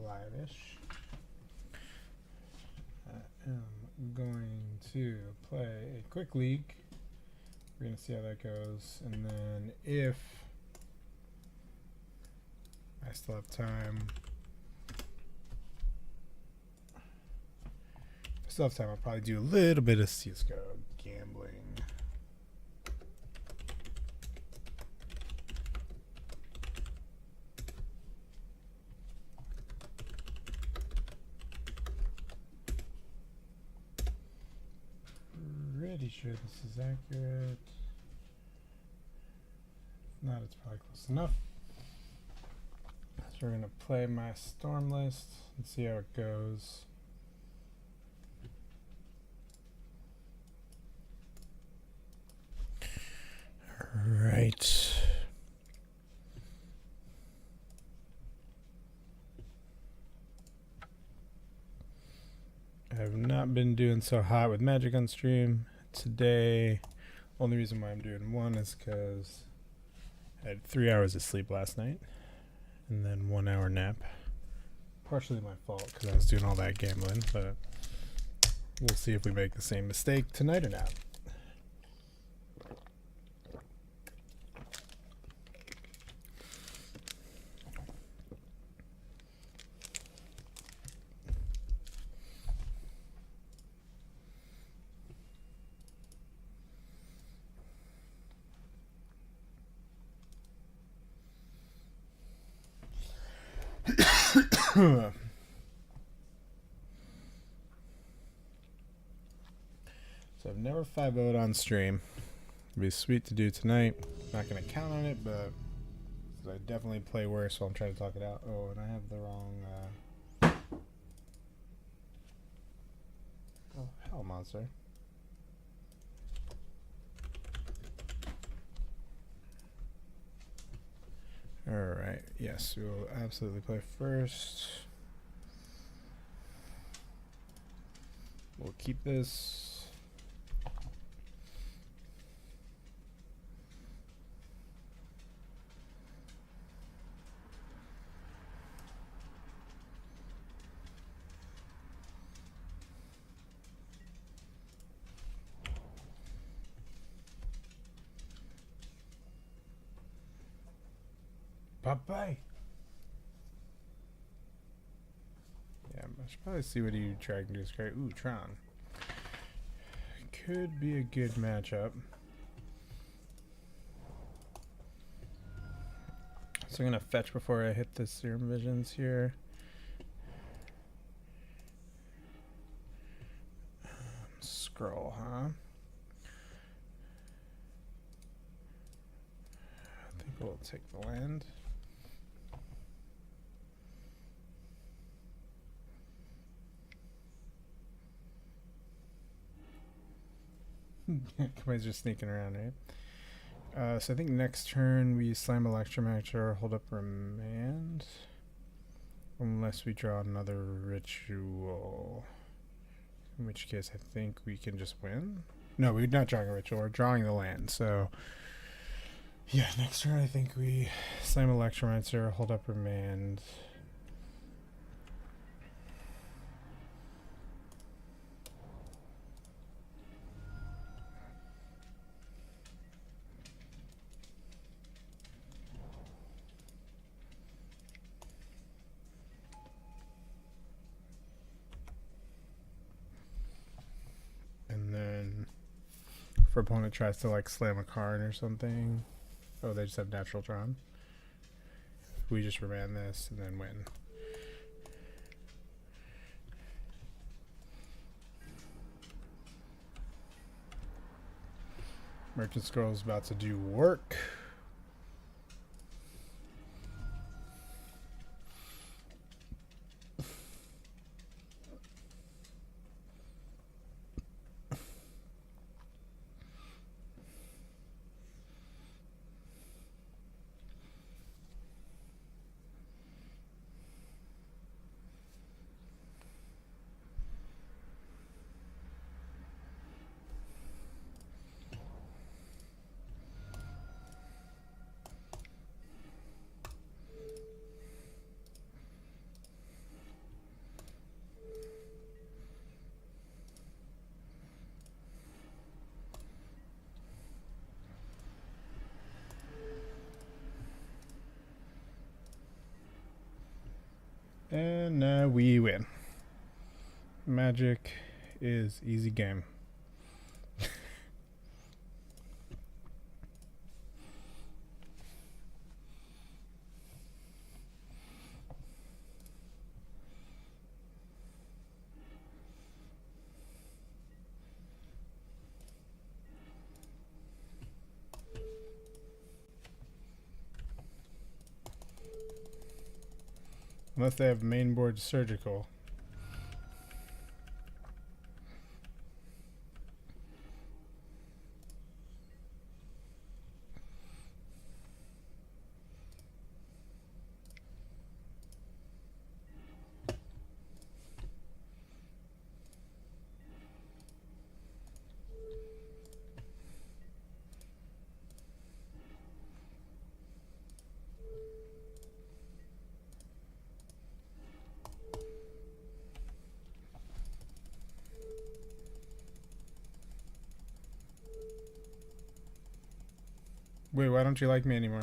live-ish. I am going to play a quick league. We're going to see how that goes, and then if I still have time, I'll probably do a little bit of CSGO gambling. Pretty sure this is accurate. If not, it's probably close enough. So we're going to play my storm list and see how it goes. Right. I have not been doing so hot with Magic on stream today. Only reason why I'm doing one is because I had 3 hours of sleep last night and then 1 hour nap. Partially my fault because I was doing all that gambling, but we'll see if we make the same mistake tonight or not. So I've never 5-0'd on stream. It'd be sweet to do tonight. Not going to count on it, but I definitely play worse while I'm trying to talk it out. Oh, and I have the wrong... Oh, hell, monster. Alright, yes, we will absolutely play first. We'll keep this. Bye-bye. Yeah, I should probably see what you try to do. Ooh, Tron. Could be a good matchup. So I'm going to fetch before I hit the Serum Visions here. Scroll, huh? I think we'll take the land. Everybody's just sneaking around, right? So I think next turn we slam Electromancer, hold up Remand. Unless we draw another Ritual. In which case I think we can just win. No, we're not drawing a Ritual, we're drawing the land. So yeah, next turn I think we slam Electromancer, hold up Remand. And then if our opponent tries to like slam a card or something, oh, they just have natural Tron. We just remand this and then win. Merchant Scroll's about to do work. And we win. Magic is easy game. Unless they have mainboard surgical. Wait, why don't you like me anymore?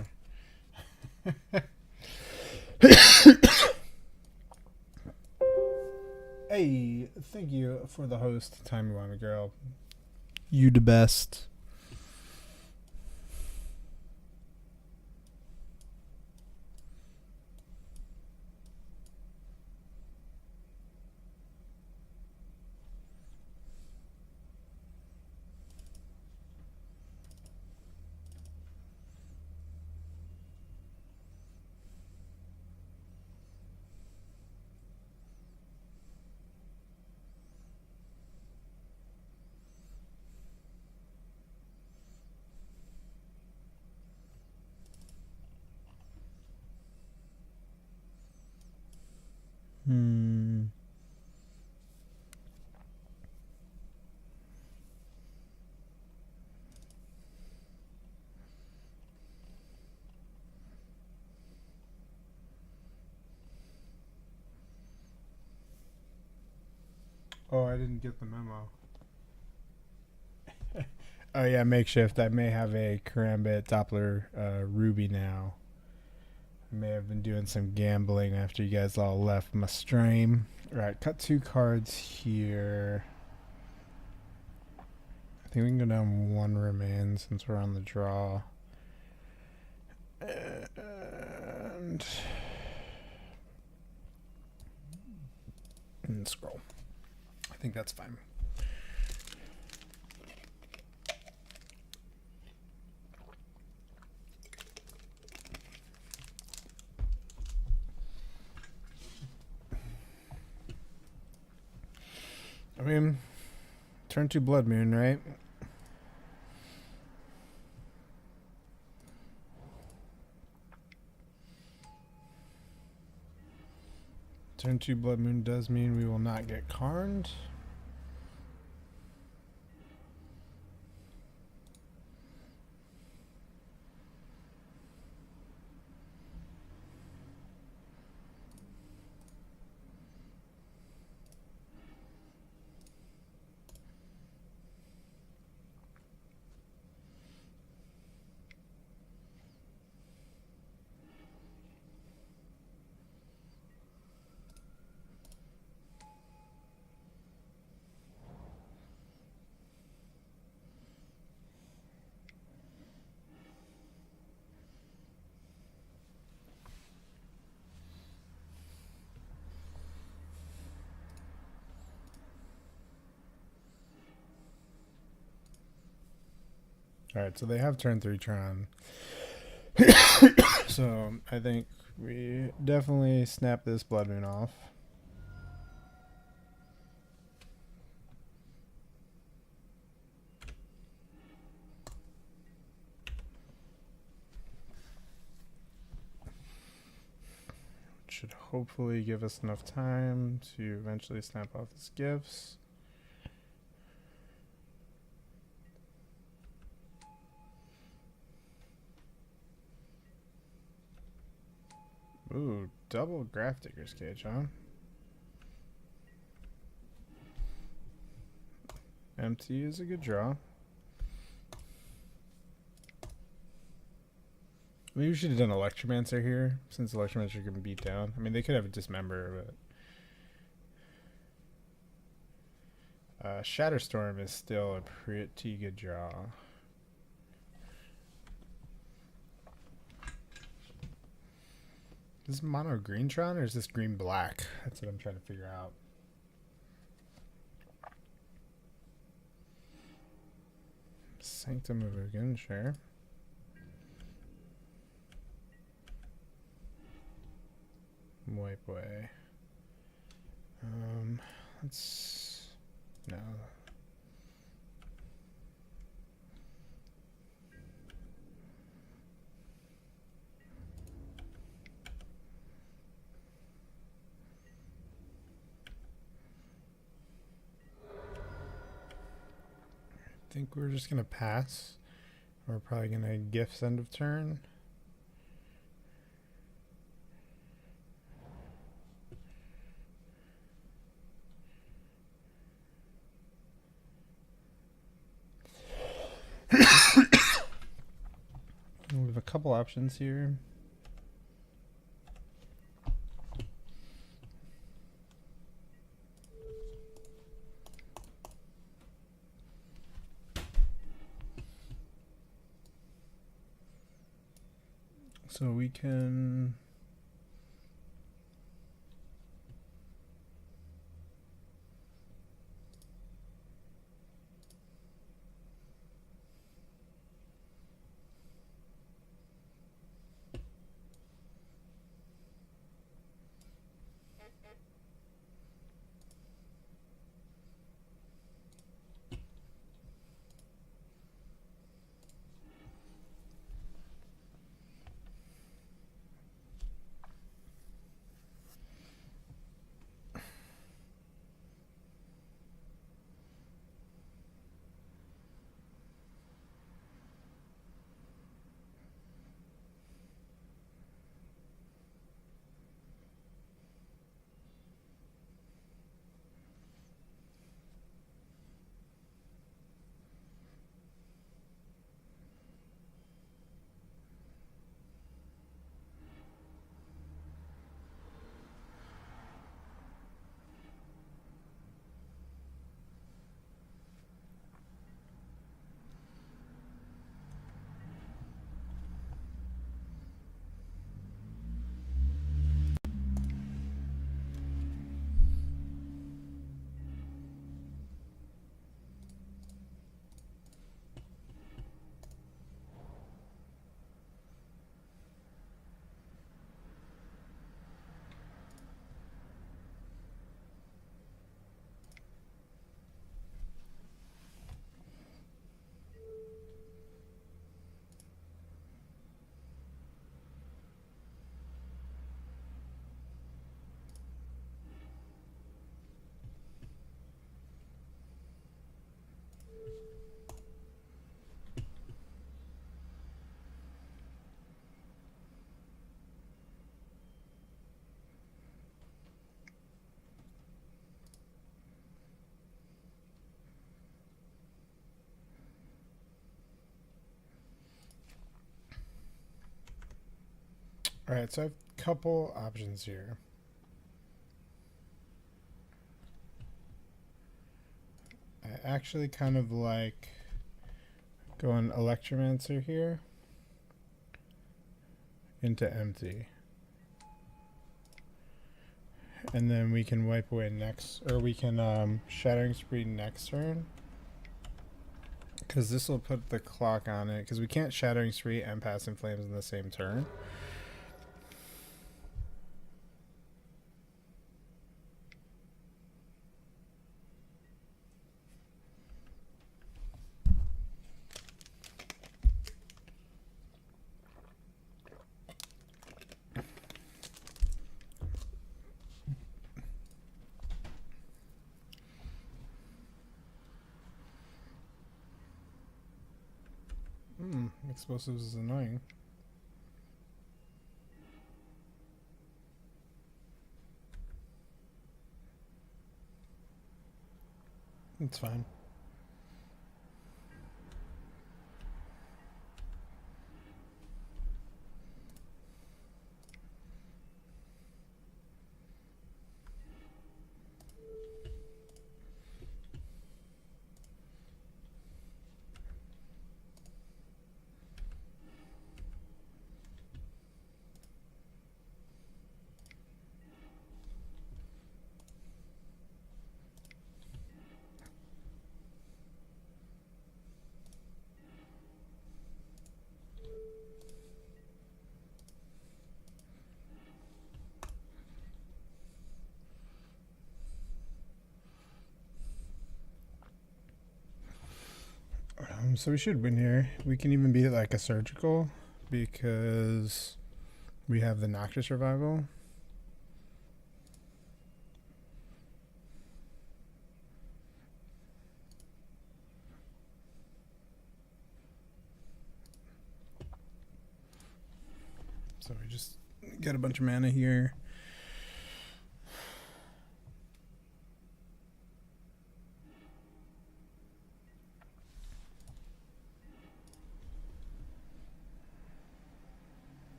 Hey, thank you for the host, Timey-wimey girl. You the best. Oh, I didn't get the memo. Oh yeah, makeshift. I may have a Karambit Doppler Ruby now. I may have been doing some gambling after you guys all left my stream. Alright, cut 2 cards here. I think we can go down 1 remain since we're on the draw. And scroll. I think that's fine. I mean, turn 2 Blood Moon, right? Turn 2 Blood Moon does mean we will not get Karned. Alright, so they have turn 3 Tron. So I think we definitely snap this Blood Moon off. Should hopefully give us enough time to eventually snap off his gifts. Ooh, double Graph Digger's Cage, huh? Empty is a good draw. Maybe we should have done Electromancer here, since Electromancer can beat down. I mean, they could have a Dismember, but... Shatterstorm is still a pretty good draw. Is this mono green Tron or is this green black? That's what I'm trying to figure out. Sanctum of Ugin, sure. Wipe away. Let's... No. I think we're just gonna pass. We're probably gonna Gifts end of turn. We have a couple options here. So we can... Alright, so I have a couple options here. I actually kind of like going Electromancer here into empty. And then we can wipe away next, or we can Shattering Spree next turn. Because this will put the clock on it, because we can't Shattering Spree and Pass in Flames in the same turn. Explosives is annoying. It's fine. So we should win here. We can even beat it like a surgical because we have the Noctis Revival. So we just get a bunch of mana here.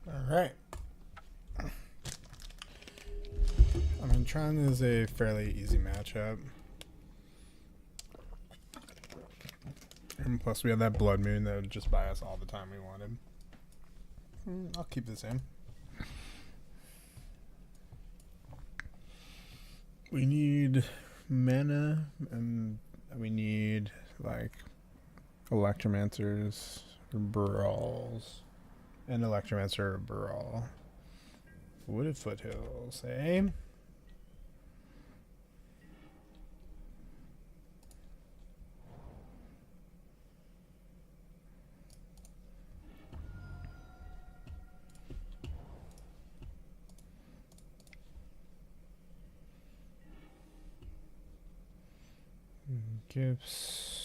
Alright. I mean, Tron is a fairly easy matchup. And plus we have that Blood Moon that would just buy us all the time we wanted. I'll keep this in. We need mana, and we need, like, Electromancers, Brawls, and Electromancer Brawl. Wooded Foothills, eh? Gifts.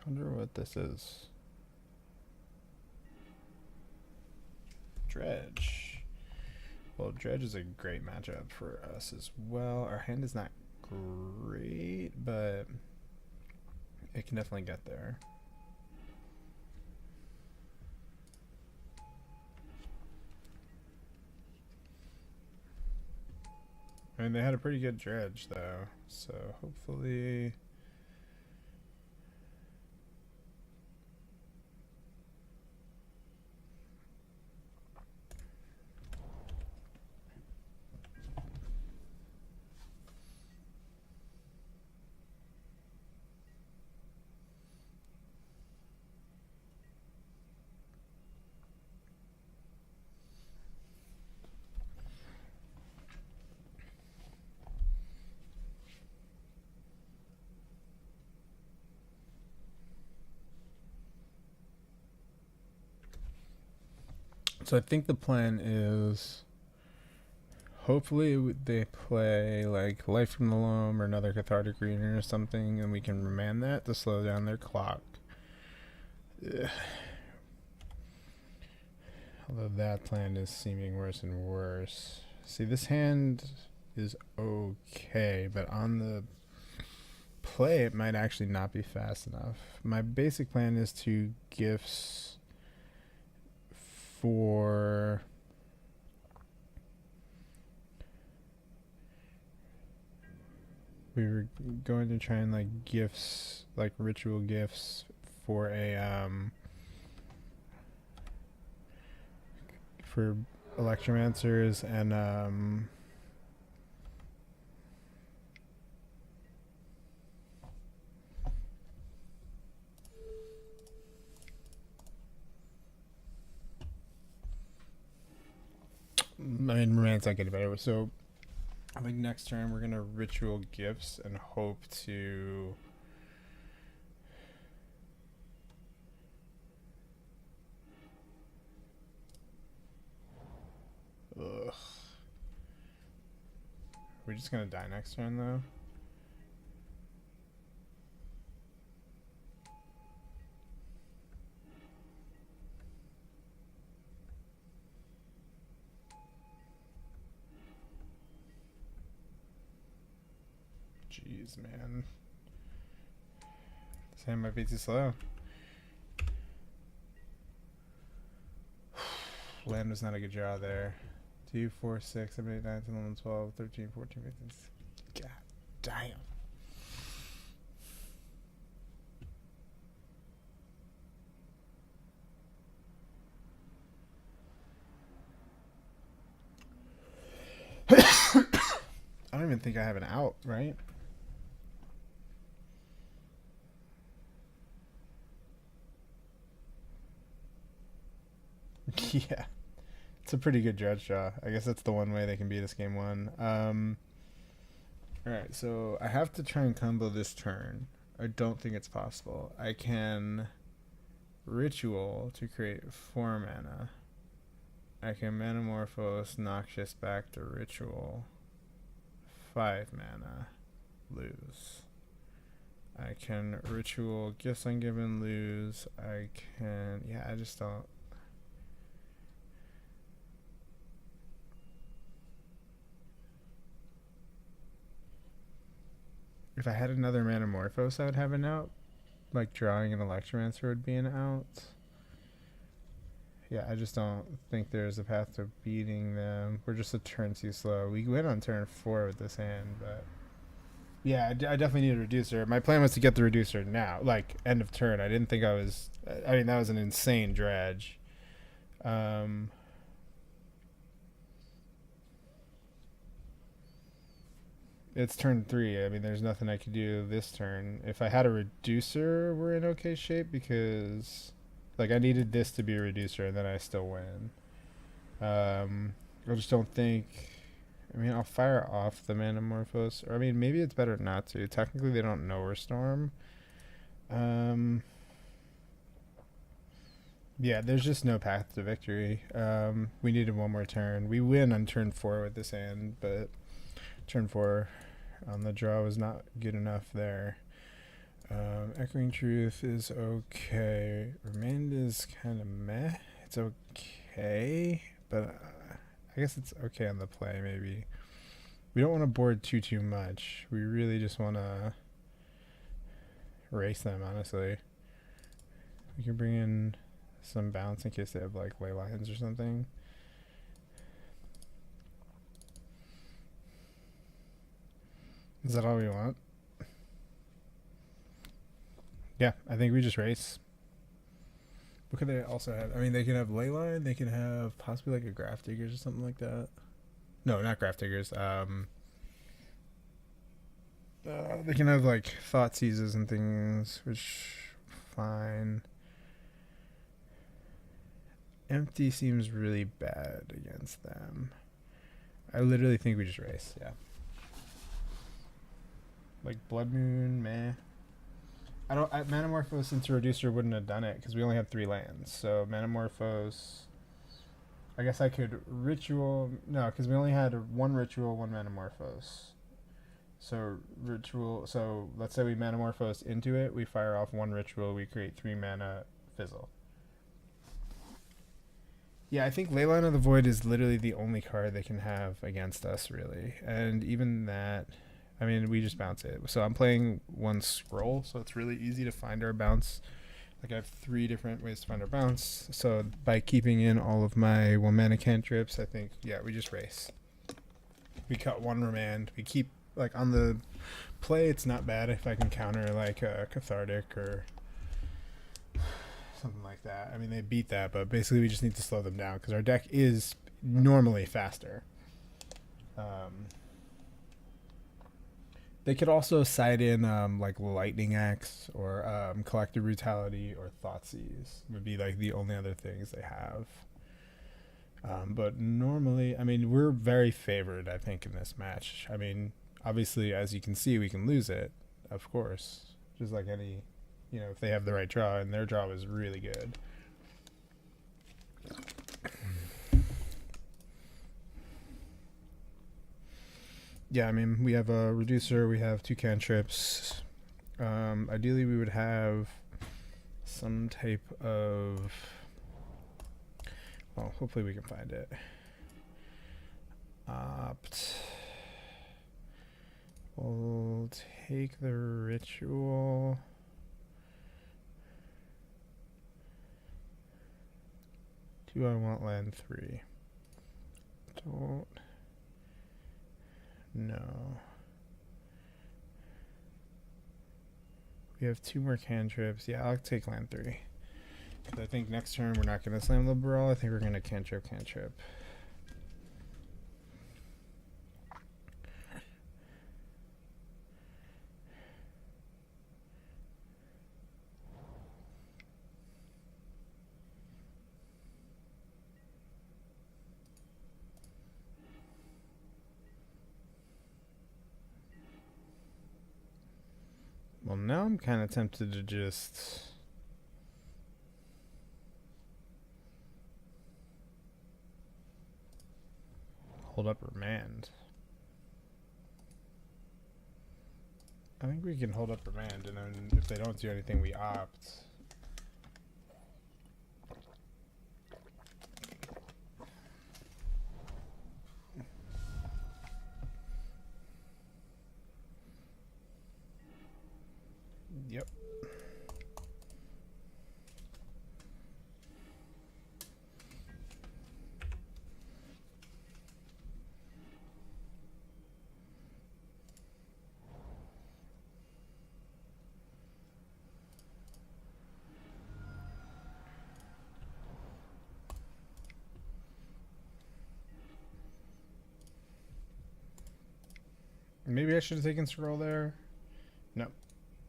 I wonder what this is. Dredge. Well, Dredge is a great matchup for us as well. Our hand is not great, but it can definitely get there. I mean, they had a pretty good Dredge, though, so hopefully... So I think the plan is hopefully they play like Life from the Loam or another Cathartic Green or something, and we can remand that to slow down their clock. Ugh. Although that plan is seeming worse and worse. See, this hand is okay, but on the play it might actually not be fast enough. My basic plan is to gifts for we were going to try and like gifts, like ritual gifts for a for Electromancers and I mean, Romance not getting better. So I think next turn we're gonna Ritual Gifts and hope to. Ugh. We're just gonna die next turn though. Jeez, man. This hand might be too slow. Land was not a good draw there. 2, 4, 6, 7, 8, 9, 10, 11, 12, 13, 14, 15. God damn. I don't even think I have an out, right? Yeah. It's a pretty good dredge draw. I guess that's the one way they can beat us game one. Alright, so I have to try and combo this turn. I don't think it's possible. I can Ritual to create 4 mana. I can Manamorphose Noxious back to Ritual. 5 mana. Lose. I can Ritual Gifts Ungiven, lose. I can... Yeah, I just don't... If I had another Manamorphose, I would have an out. Like, drawing an Electromancer would be an out. Yeah, I just don't think there's a path to beating them. We're just a turn too slow. We win on turn 4 with this hand, but... Yeah, I definitely need a reducer. My plan was to get the reducer now, like, end of turn. I didn't think I was... I mean, that was an insane dredge. It's turn 3. I mean, there's nothing I could do this turn. If I had a reducer, we're in okay shape because, like, I needed this to be a reducer, and then I still win. I just don't think... I mean, I'll fire off the Manamorphose. Or, I mean, maybe it's better not to. Technically, they don't know we're Storm. Yeah, there's just no path to victory. We needed one more turn. We win on turn 4 with this hand, but turn 4 on the draw was not good enough there. Echoing Truth is okay. Remand is kind of meh. It's okay, but I guess it's okay on the play, maybe. We don't want to board too much. We really just want to race them, honestly. We can bring in some bounce in case they have, like, ley lines or something. Is that all we want? Yeah, I think we just race. What could they also have? I mean, they can have Leyline. They can have possibly like a Graph Diggers or something like that. No, not Graph Diggers. They can have like Thought Seizes and things, which fine. Empty seems really bad against them. I literally think we just race. Yeah. Like Blood Moon, meh. Manamorphose into Reducer wouldn't have done it because we only have 3 lands. So Manamorphose, I guess I could Ritual. No, because we only had 1 Ritual, 1 Manamorphose. So Ritual. So let's say we Manamorphose into it. We fire off 1 Ritual. We create 3 mana Fizzle. Yeah, I think Leyline of the Void is literally the only card they can have against us, really. And even that... I mean, we just bounce it. So I'm playing 1 scroll, so it's really easy to find our bounce. Like, I have 3 different ways to find our bounce. So by keeping in all of my 1 mana cantrips, I think, yeah, we just race. We cut 1 remand. We keep, like, on the play, it's not bad if I can counter, like, a Cathartic or something like that. I mean, they beat that, but basically we just need to slow them down because our deck is normally faster. They could also side in like Lightning Axe or Collective Brutality or Thoughtseize would be like the only other things they have. But normally, I mean, we're very favored, I think, in this match. I mean, obviously, as you can see, we can lose it, of course. Just like any, you know, if they have the right draw, and their draw was really good. Yeah, I mean, we have a reducer, we have 2 cantrips. Ideally, we would have some type of... Well, hopefully we can find it. Opt. We'll take the ritual. Do I want land 3? Don't. No. We have 2 more cantrips. Yeah, I'll take land 3. I think next turn we're not going to slam Liberal. I think we're going to cantrip. Well, now I'm kind of tempted to just... hold up Remand. I think we can hold up Remand, and then if they don't do anything, we opt. Yep. Maybe I should have taken scroll there. No,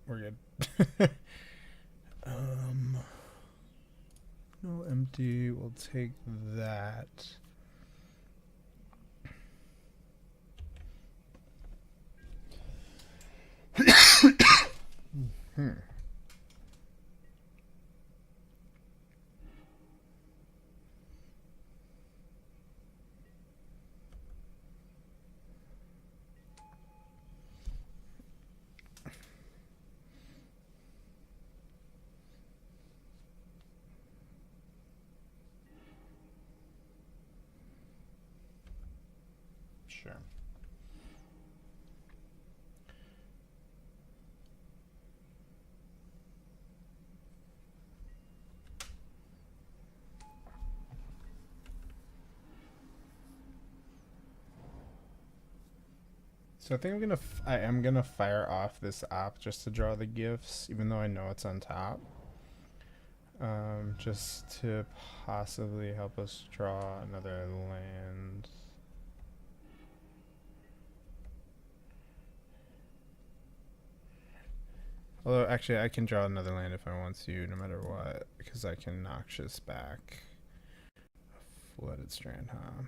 we're good. No empty. We'll take that. Sure. So I think I am gonna fire off this op just to draw the gifts, even though I know it's on top. Just to possibly help us draw another land. Although, actually, I can draw another land if I want to, no matter what, because I can Noxious back a Flooded Strand, huh?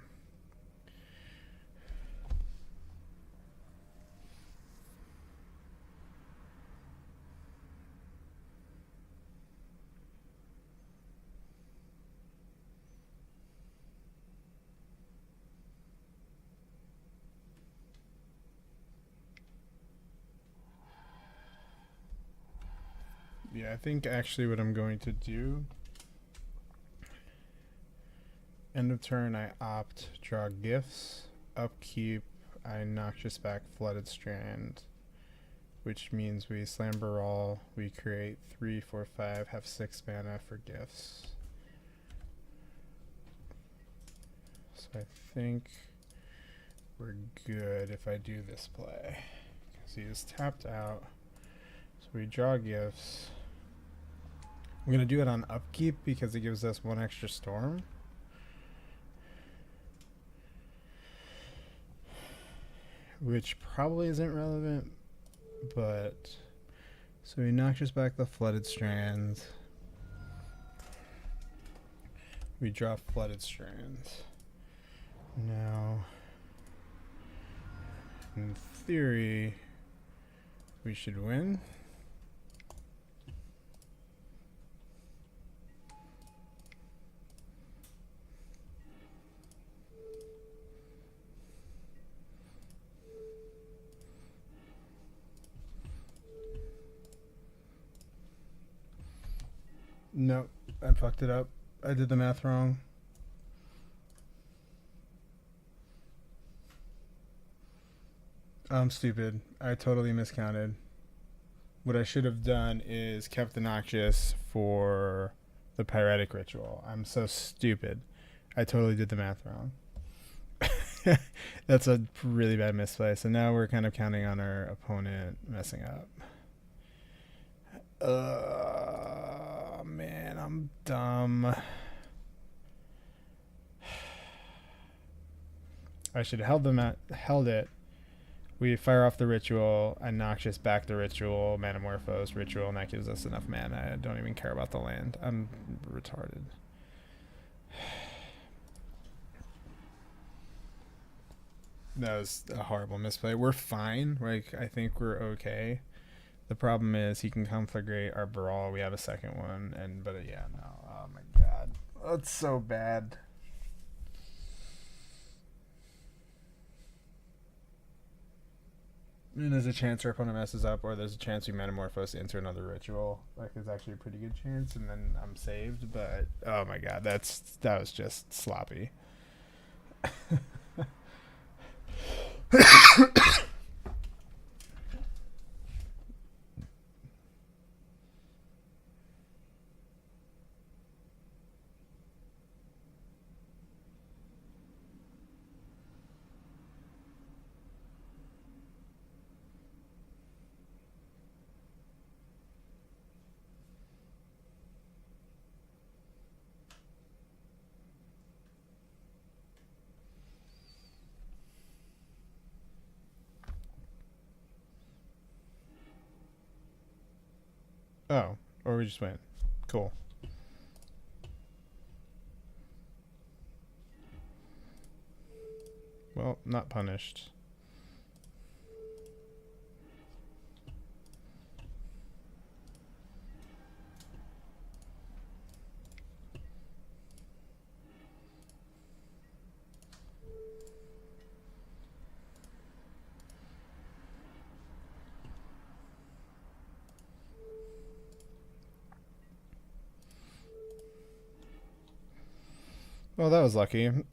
Yeah, I think actually what I'm going to do, end of turn I opt, draw gifts, upkeep, I Noxious back Flooded Strand, which means we slam Baral, we create 3, 4, 5, have 6 mana for gifts. So I think we're good if I do this play, because he is tapped out. So we draw gifts. I'm gonna do it on upkeep because it gives us 1 extra storm. Which probably isn't relevant, but so we noxious back the flooded strands. We draw flooded strands. Now, in theory, we should win. Nope, I fucked it up. I did the math wrong. I'm stupid. I totally miscounted. What I should have done is kept the Noxious for the Pyretic Ritual. I'm so stupid. I totally did the math wrong. That's a really bad misplay. So now we're kind of counting on our opponent messing up. Man, I'm dumb. I should have held it. We fire off the ritual, I noxious back the ritual, Manamorphose ritual, and that gives us enough mana. I don't even care about the land. I'm retarded. That was a horrible misplay. We're fine. Like, I think we're okay. The problem is he can conflagrate our brawl. We have a second one, but yeah, no. Oh my god, that's so bad. And there's a chance our opponent messes up, or there's a chance we metamorphose into another ritual. Like, there's actually a pretty good chance, and then I'm saved. But oh my god, that was just sloppy. Oh, or we just win. Cool. Well, not punished. Well, that was lucky. Do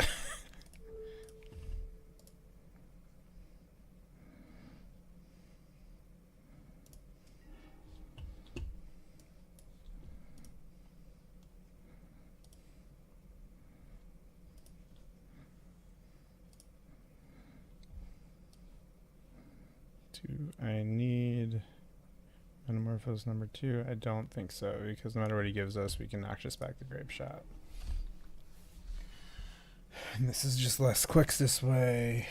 I need Metamorphose number 2? I don't think so, because no matter what he gives us, we can noxious back the Grape Shot. And this is just less clicks this way.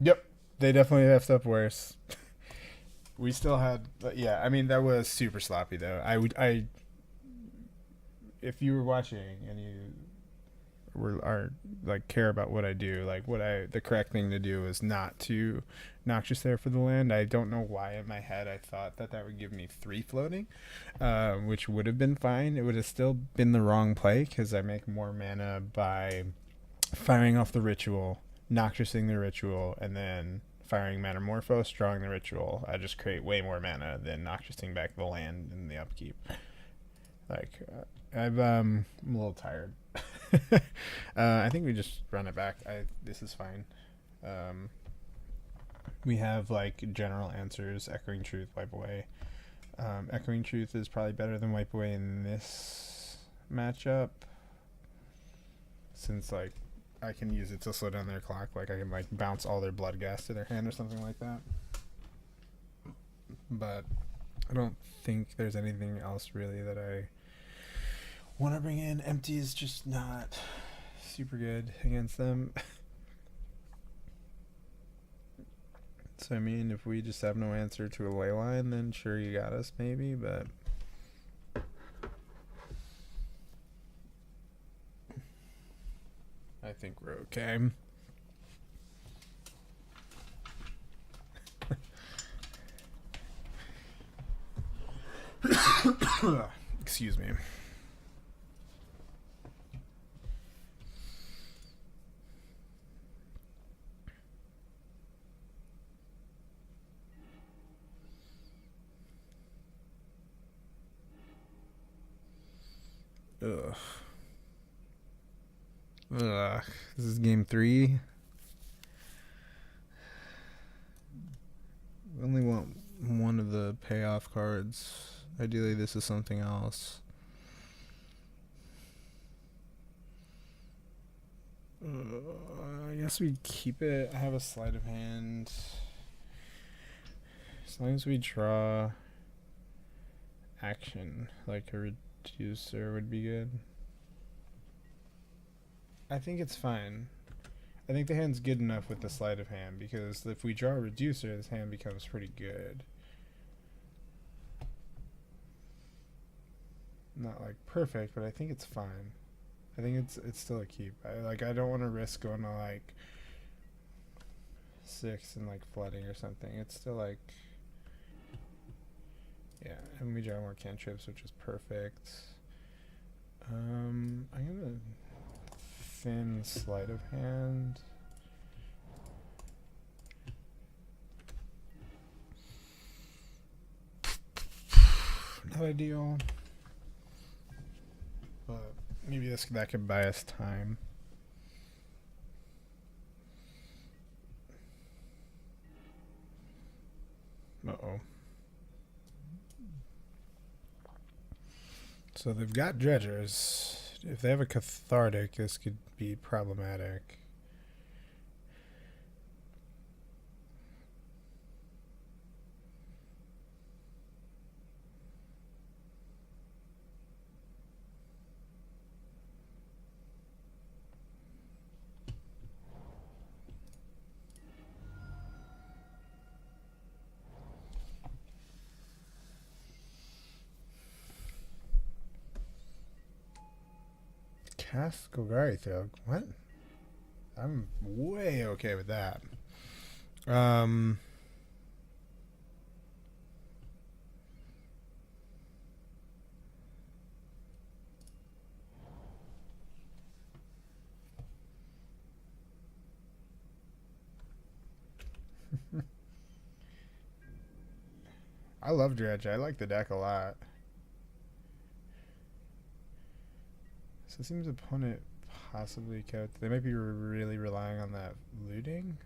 Yep, they definitely effed up worse. We still had, yeah. I mean, that was super sloppy though. If you were watching and you are like care about what I do, like the correct thing to do is not to noxious there for the land. I don't know why in my head I thought that would give me 3 floating, which would have been fine. It would have still been the wrong play because I make more mana by firing off the ritual, noxiousing the ritual, and then firing Metamorphose, drawing the ritual. I just create way more mana than noxiousing back the land in the upkeep. Like, I'm a little tired. I think we just run it back. This is fine. We have like general answers: echoing truth, wipe away. Echoing truth is probably better than wipe away in this matchup, since like I can use it to slow down their clock. Like I can like bounce all their blood gas to their hand or something like that. But I don't think there's anything else really that I want to bring in. Empty is just not super good against them. So I mean, if we just have no answer to a ley line, then sure, you got us maybe, but I think we're okay. Excuse me. Ugh. Ugh. This is game 3. I only want one of the payoff cards. Ideally, this is something else. I guess we keep it. I have a sleight of hand. As long as we draw action, like a reducer would be good. I think it's fine. I think the hand's good enough with the sleight of hand, because if we draw a reducer, this hand becomes pretty good. Not like perfect, but I think it's fine. I think it's still a keep. I don't want to risk going to like 6 and like flooding or something. It's still like, yeah, and we draw more cantrips, which is perfect. I'm gonna thin sleight of hand. Not ideal, but maybe that could buy us time. Uh-oh. So they've got dredgers. If they have a cathartic, this could be problematic. Cast Golgari Thug. What? I'm way okay with that. I love Dredge. I like the deck a lot. So it seems opponent possibly kept. They might be really relying on that looting.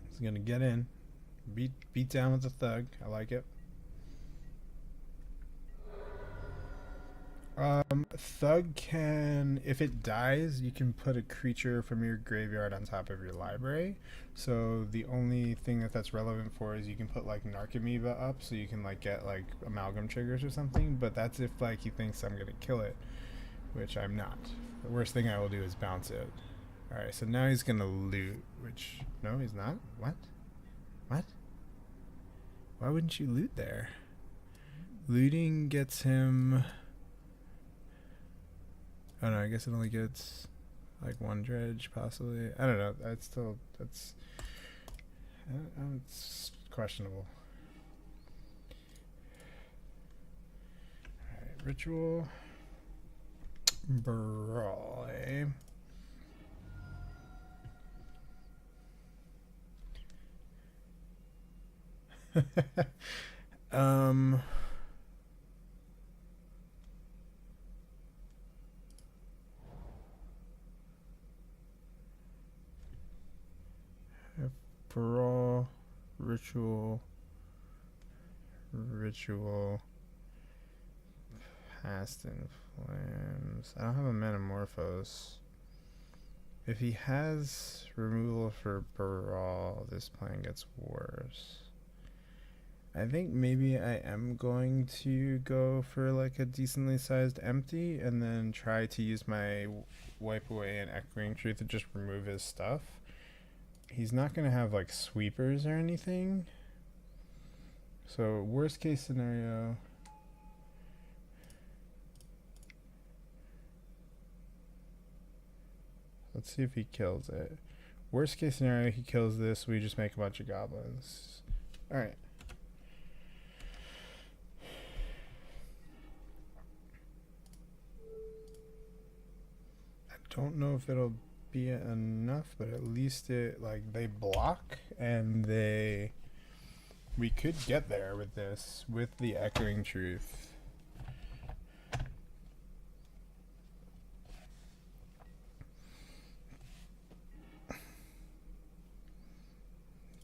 He's gonna get in, beat down with the thug. I like it. Thug can, if it dies, you can put a creature from your graveyard on top of your library. So the only thing that's relevant for is you can put like Narcomoeba up, so you can like get like amalgam triggers or something. But that's if like he thinks I'm gonna kill it, which I'm not. The worst thing I will do is bounce it. All right, so now he's gonna loot, which no, he's not. What? What? Why wouldn't you loot there? Looting gets him. Oh no, I guess it only gets like one dredge, possibly. I don't know. It's questionable. Alright, ritual. Brawl, eh? um. Brawl, ritual, past in flames. I don't have a metamorphose. If he has removal for brawl, this plan gets worse. I think maybe I am going to go for like a decently sized empty and then try to use my wipe away and echoing truth to just remove his stuff. He's not going to have like sweepers or anything. So worst case scenario, let's see if he kills it. Worst case scenario, he kills this, we just make a bunch of goblins. Alright. I don't know if it'll be enough, but at least it, like, they block and we could get there with this, with the echoing truth.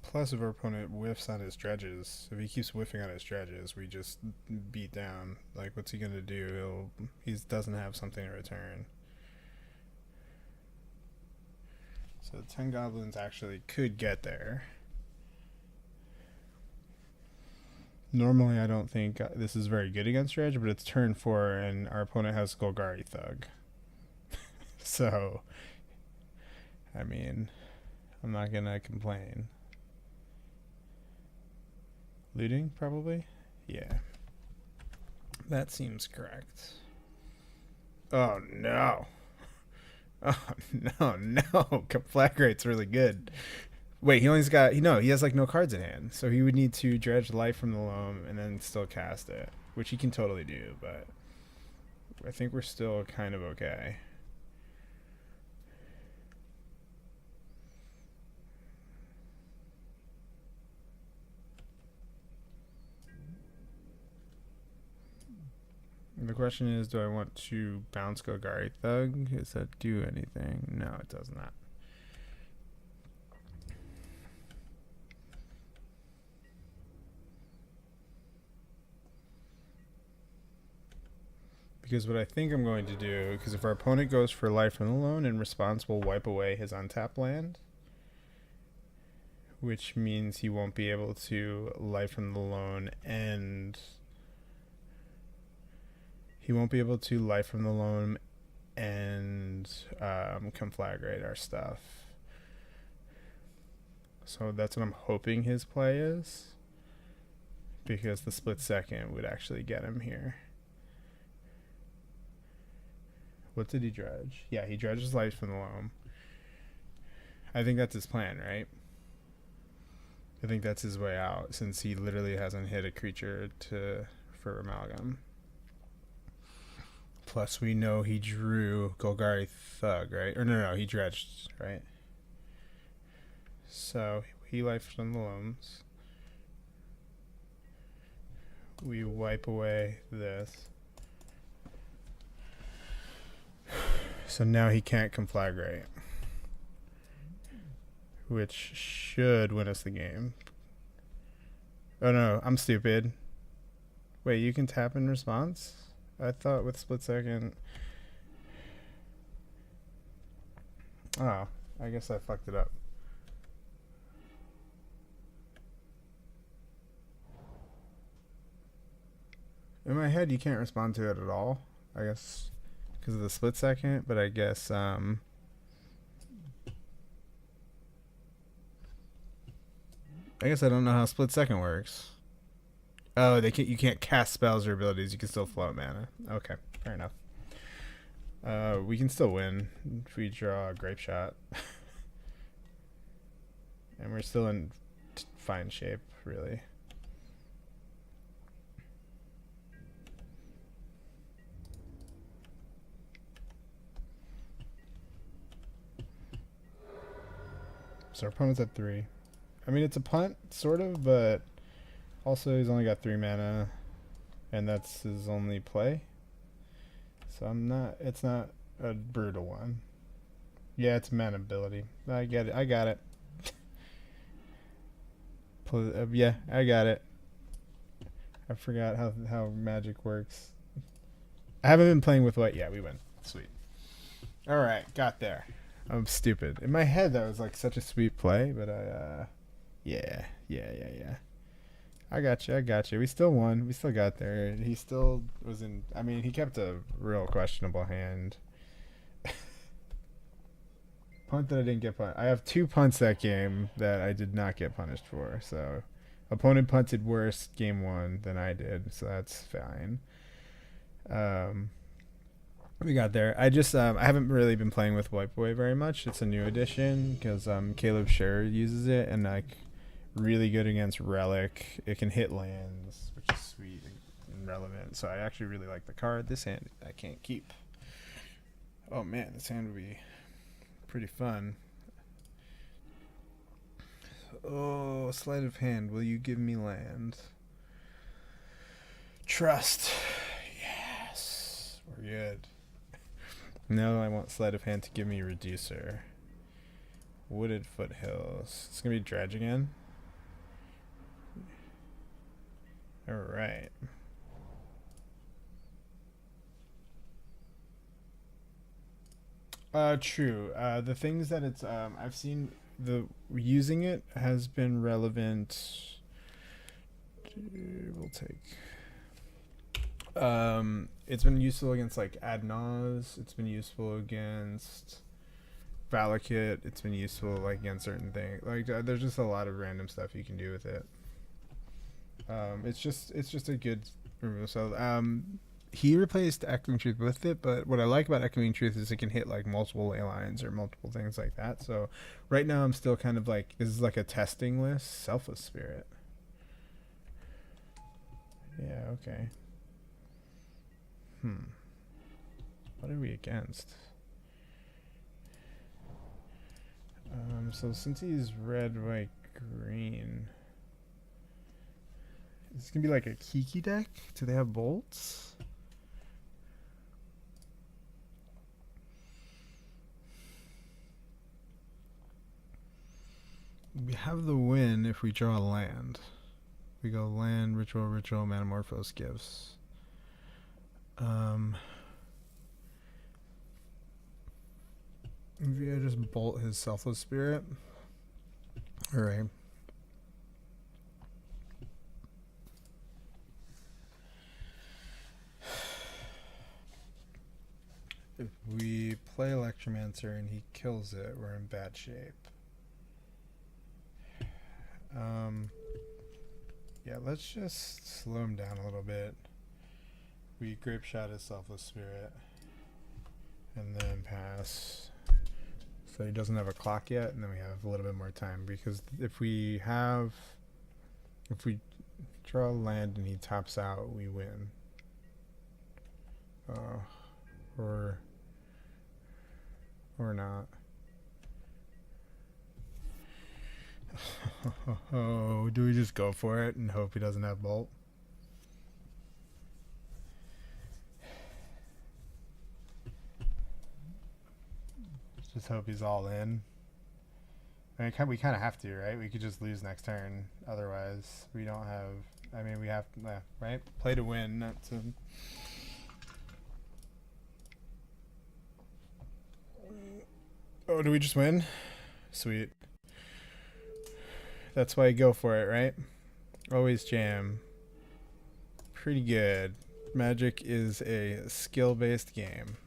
Plus, if our opponent whiffs on his dredges, if he keeps whiffing on his dredges, we just beat down. Like, what's he gonna do? He doesn't have something to return. So 10 goblins actually could get there. Normally, I don't think this is very good against dredge, but it's turn 4, and our opponent has Golgari Thug. So, I mean, I'm not gonna complain. Looting, probably? Yeah. That seems correct. Oh, no. Oh, no. Flag rate's really good. Wait, he only's got... No, he has, like, no cards in hand. So he would need to dredge life from the loam and then still cast it. Which he can totally do, but... I think we're still kind of okay. The question is, do I want to bounce Golgari Thug? Does that do anything? No, it does not. Because what I think I'm going to do, because if our opponent goes for life from the loan, in response we'll wipe away his untapped land, which means he won't be able to life from the loan and... He won't be able to life from the loam and conflagrate our stuff. So that's what I'm hoping his play is. Because the split second would actually get him here. What did he dredge? Yeah, he dredges life from the loam. I think that's his plan, right? I think that's his way out, since he literally hasn't hit a creature for Amalgam. Plus, we know he drew Golgari Thug, right? Or no, he dredged, right? So, he lifed from the loams. We wipe away this. So now he can't conflagrate. Which should win us the game. Oh no, I'm stupid. Wait, you can tap in response? I thought with split second... Oh, I guess I fucked it up. In my head, you can't respond to it at all. I guess because of the split second, but I guess... I guess I don't know how split second works. Oh, you can't cast spells or abilities. You can still float mana. Okay, fair enough. We can still win if we draw a grape shot. And we're still in fine shape, really. So our opponent's at 3. I mean, it's a punt, sort of, but Also, he's only got 3 mana, and that's his only play. So it's not a brutal one. Yeah, it's mana ability. I get it. I got it. Yeah, I got it. I forgot how magic works. I haven't been playing with white. Yeah, we win. Sweet. All right, got there. I'm stupid. In my head, that was like such a sweet play, but yeah. I got you. I got you. We still won. We still got there. He still was in. I mean, he kept a real questionable hand. Punt that I didn't get punished. I have 2 punts that game that I did not get punished for. So, opponent punted worse game 1 than I did. So that's fine. We got there. I just I haven't really been playing with White Boy very much. It's a new edition because Caleb Scherer uses it, and like really good against Relic. It can hit lands, which is sweet and relevant. So I actually really like the card. This hand I can't keep. Oh man, this hand would be pretty fun. Oh, sleight of hand. Will you give me land? Trust. Yes, we're good. No, I want sleight of hand to give me reducer. Wooded Foothills. It's gonna be dredge again. All right. True. The things that it's I've seen the using it has been relevant. We'll take. It's been useful against like Adnaz. It's been useful against Valakut. It's been useful like against certain things. Like there's just a lot of random stuff you can do with it. It's just a good removal. So he replaced Echoing Truth with it, but what I like about Echoing Truth is it can hit like multiple ley lines or multiple things like that. So right now I'm still kind of like, this is like a testing list. Selfless Spirit. Yeah, okay. What are we against? So since he's red, white, green, it's gonna be like a Kiki deck. Do they have bolts? We have the win if we draw a land. We go land, ritual, Metamorphose Gifts. Maybe I just bolt his Selfless Spirit. Alright. If we play Electromancer and he kills it, we're in bad shape. Yeah, let's just slow him down a little bit. We Grape Shot his Selfless Spirit. And then pass. So he doesn't have a clock yet, and then we have a little bit more time. Because if we draw a land and he tops out, we win. Or not. Oh, do we just go for it and hope he doesn't have bolt? Just hope he's all in. I mean, we kind of have to, right? We could just lose next turn. Otherwise, we don't have... I mean, we have... right? Play to win, not to... Oh, do we just win? Sweet. That's why you go for it, right? Always jam. Pretty good. Magic is a skill-based game.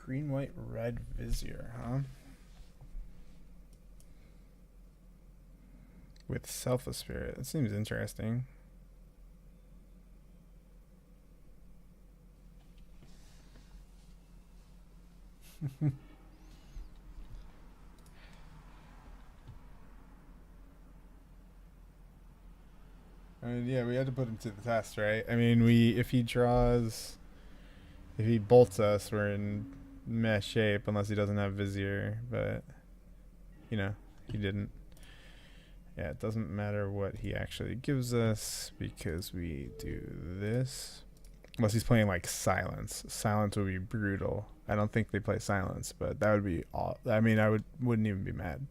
Green, white, red Vizier, huh? With Selfless Spirit. That seems interesting. Yeah, we had to put him to the test, right? I mean, if he bolts us, we're in mess shape unless he doesn't have Vizier, but, you know, he didn't. Yeah, it doesn't matter what he actually gives us because we do this. Unless he's playing like Silence. Silence would be brutal. I don't think they play Silence, but that would be all. I mean, wouldn't even be mad.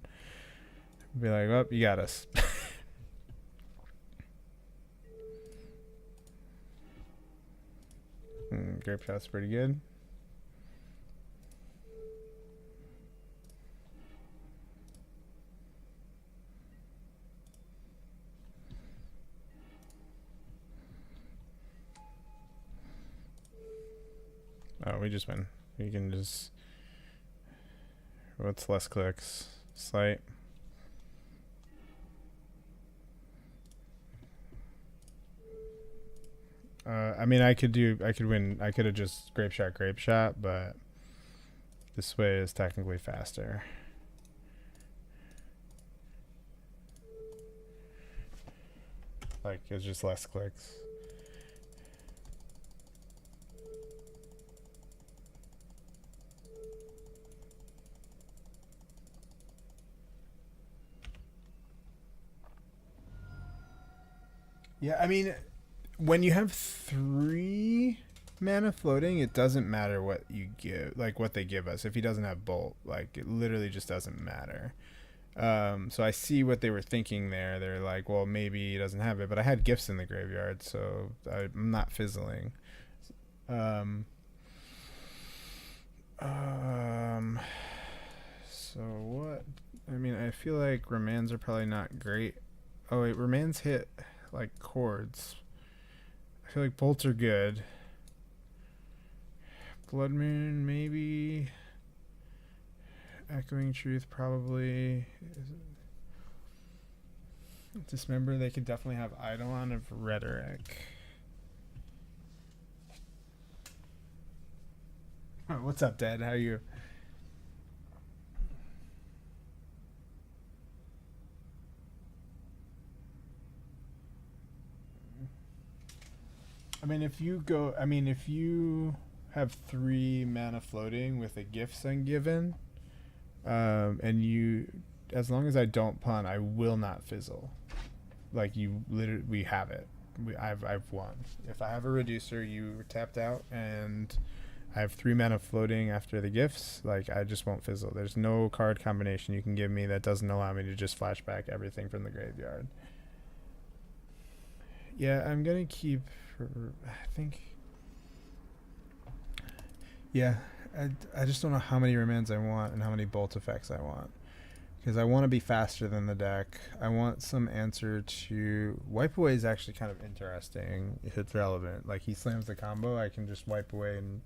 Be like, oh, you got us. Grape shot's pretty good. Oh, we just win. We can just... What's less clicks? Slight. I mean, I could win. I could have just grape shot, but this way is technically faster. Like, it's just less clicks. Yeah, I mean, when you have 3 mana floating, it doesn't matter what you give, like what they give us. If he doesn't have bolt, like it literally just doesn't matter. So I see what they were thinking there. They're like, well, maybe he doesn't have it, but I had gifts in the graveyard, so I'm not fizzling. So what? I mean, I feel like remands are probably not great. Oh wait, remands hit like chords. I feel like bolts are good. Blood Moon, maybe. Echoing Truth, probably. Dismember, they could definitely have Eidolon of Rhetoric. Oh, what's up, Dad? How are you? I mean, if you have 3 mana floating with a Gifts Ungiven, and you, as long as I don't punt, I will not fizzle. Like, you literally, we have it. I've won. If I have a reducer, you tapped out, and I have 3 mana floating after the gifts. Like, I just won't fizzle. There's no card combination you can give me that doesn't allow me to just flashback everything from the graveyard. Yeah, I'm gonna keep. I think. Yeah, I just don't know how many remands I want and how many bolt effects I want. Because I want to be faster than the deck. I want some answer to... Wipe away is actually kind of interesting if it's relevant. Like, he slams the combo, I can just wipe away and...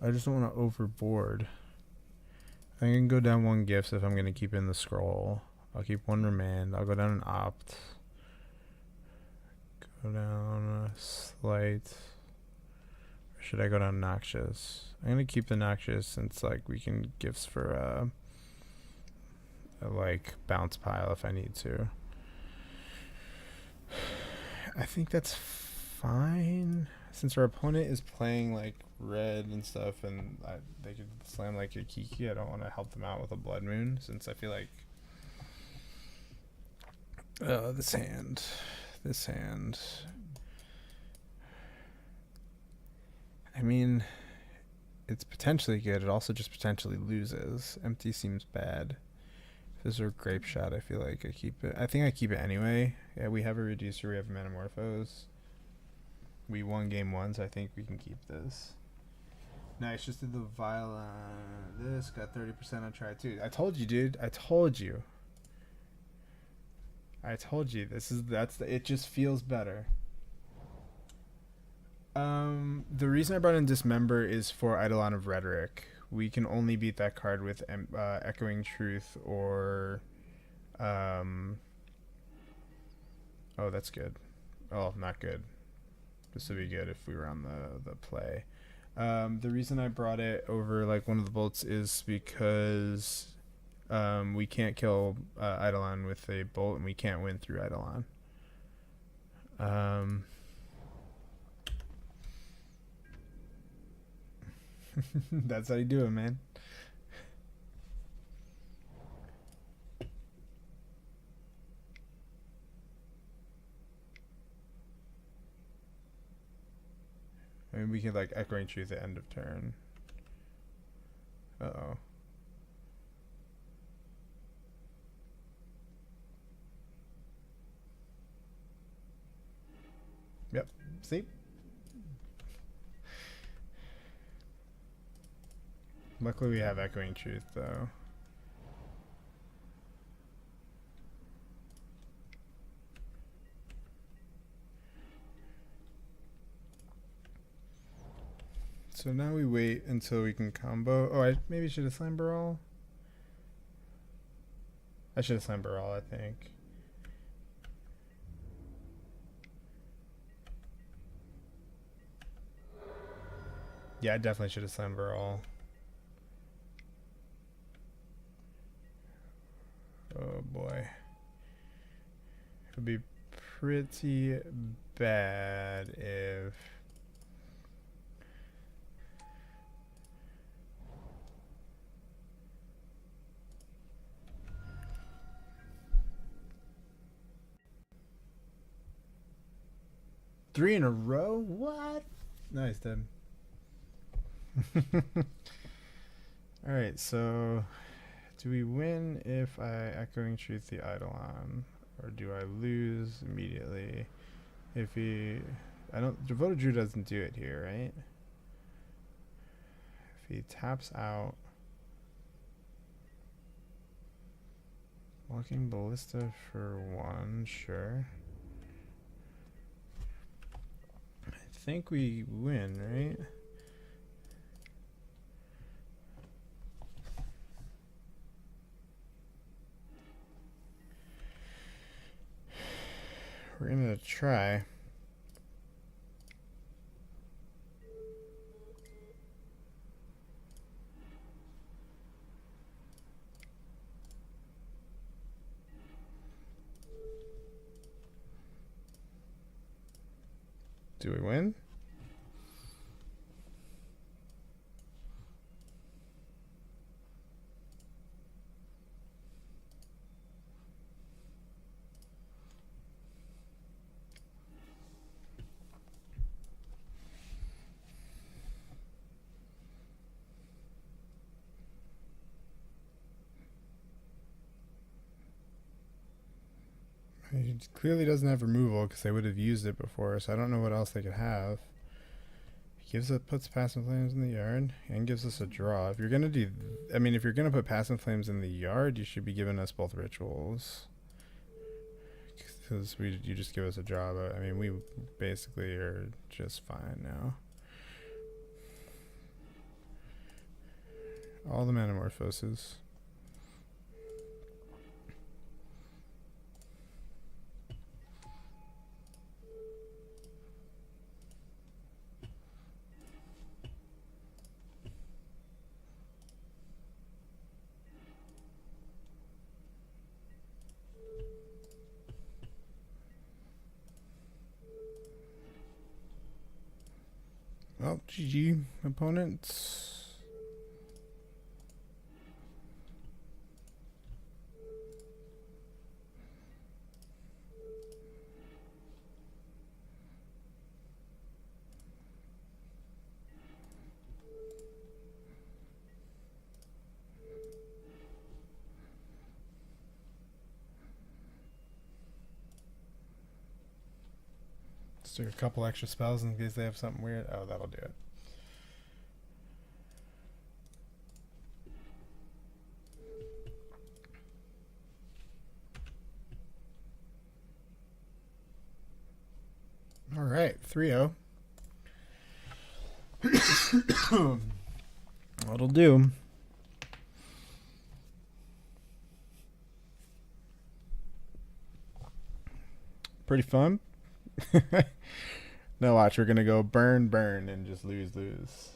I just don't want to overboard. I can go down 1 gifts if I'm going to keep in the scroll. I'll keep 1 remand. I'll go down an opt. Go down a slight. Or should I go down noxious? I'm going to keep the noxious since like we can gifts for a like bounce pile if I need to. I think that's fine. Since our opponent is playing like red and stuff, and they could slam like a Kiki, I don't want to help them out with a Blood Moon, since I feel like this hand. I mean, it's potentially good. It also just potentially loses. Empty seems bad. If this were Grape Shot, I feel like I keep it. I think I keep it anyway. Yeah, we have a reducer. We have a Metamorphose. We won game 1, so I think we can keep this. Nice, just did the this, got 30% on try 2. I told you, dude. I told you. It just feels better. The reason I brought in Dismember is for Eidolon of Rhetoric. We can only beat that card with Echoing Truth or... oh, that's good. Oh, not good. This would be good if we were on the play. The reason I brought it over like one of the bolts is because we can't kill Eidolon with a bolt, and we can't win through Eidolon. That's how you do it, man. I mean, we could like Echoing Truth at end of turn. Uh-oh. Yep. See? Luckily we have Echoing Truth, though. So now we wait until we can combo. Oh, I maybe should have slammed Baral. I should have slammed Baral, I think. Yeah, I definitely should have slammed Baral. Oh boy. It would be pretty bad if... Three in a row? What? Nice, Deb. Alright, so do we win if I Echoing Truth the Eidolon? Or do I lose immediately? If he... I don't... Devoted Drew doesn't do it here, right? If he taps out... Walking Ballista for 1, sure. I think we win, right? We're gonna try. Do we win? He clearly doesn't have removal because they would have used it before, so I don't know what else they could have. He puts Passive Flames in the yard and gives us a draw. If you're gonna do, I mean, if you're gonna put Passive Flames in the yard, you should be giving us both rituals. Because you just give us a draw, but I mean, we basically are just fine now. All the Manamorphoses. Well, GG, opponents. Let's do a couple extra spells in case they have something weird. Oh, that'll do it. All right, 3-0. That'll do. Pretty fun. No, watch, we're gonna go burn, burn, and just lose, lose.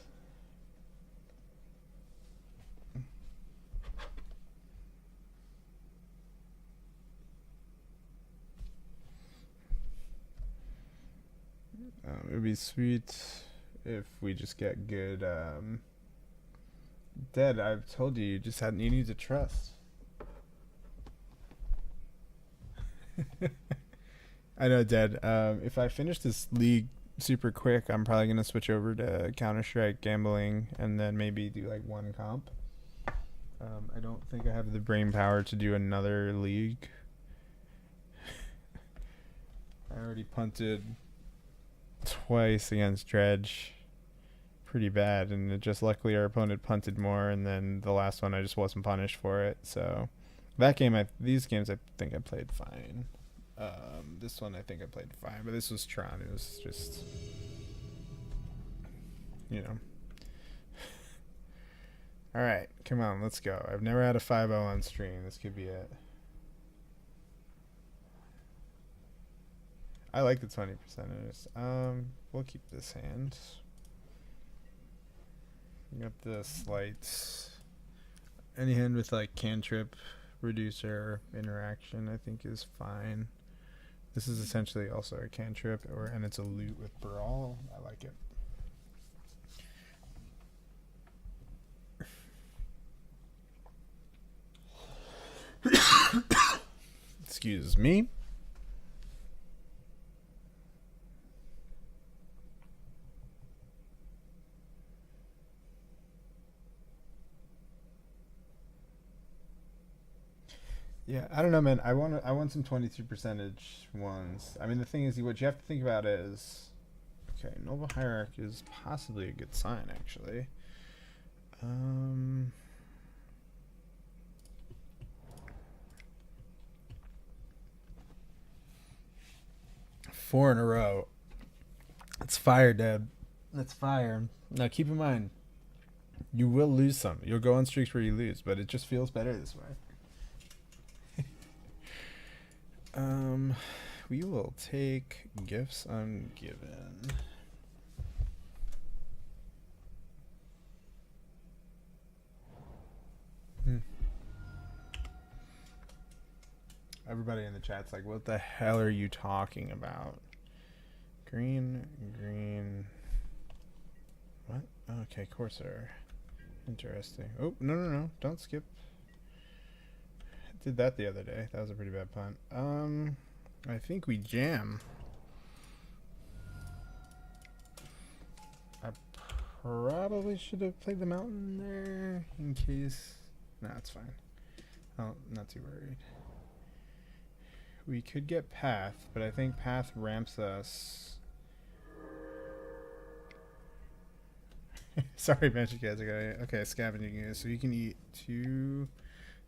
It would be sweet if we just get good. Dead, I've told you, you need to trust. I know, Dead. If I finish this league super quick, I'm probably gonna switch over to Counter Strike gambling and then maybe do like one comp. I don't think I have the brain power to do another league. I already punted twice against Dredge. Pretty bad, and it just luckily our opponent punted more, and then the last one I just wasn't punished for it. So these games I think I played fine. This one I think I played fine, but this was Tron. It was just, you know. All right, come on, let's go. I've never had a 5-0 on stream. This could be it. I like the 20%ers. We'll keep this hand. We got the slight. Any hand with like cantrip, reducer, interaction, I think is fine. This is essentially also a cantrip, and it's a loot with brawl. I like it. Excuse me. Yeah, I don't know, man. I want some 22% ones. I mean, the thing is, what you have to think about is, okay, Noble Hierarch is possibly a good sign, actually. 4 in a row. That's fire, Deb. That's fire. Now, keep in mind, you will lose some. You'll go on streaks where you lose, but it just feels better this way. We will take gifts ungiven. Everybody in the chat's like, what the hell are you talking about? Green, green. What? Okay, Corsair. Interesting. Oh, no. Don't skip. Did that the other day. That was a pretty bad punt. I think we jam. I probably should have played the mountain there in case. Nah, it's fine. Oh, not too worried. We could get Path, but I think Path ramps us. Sorry, Magic guys. Okay, scavenging. So you can eat 2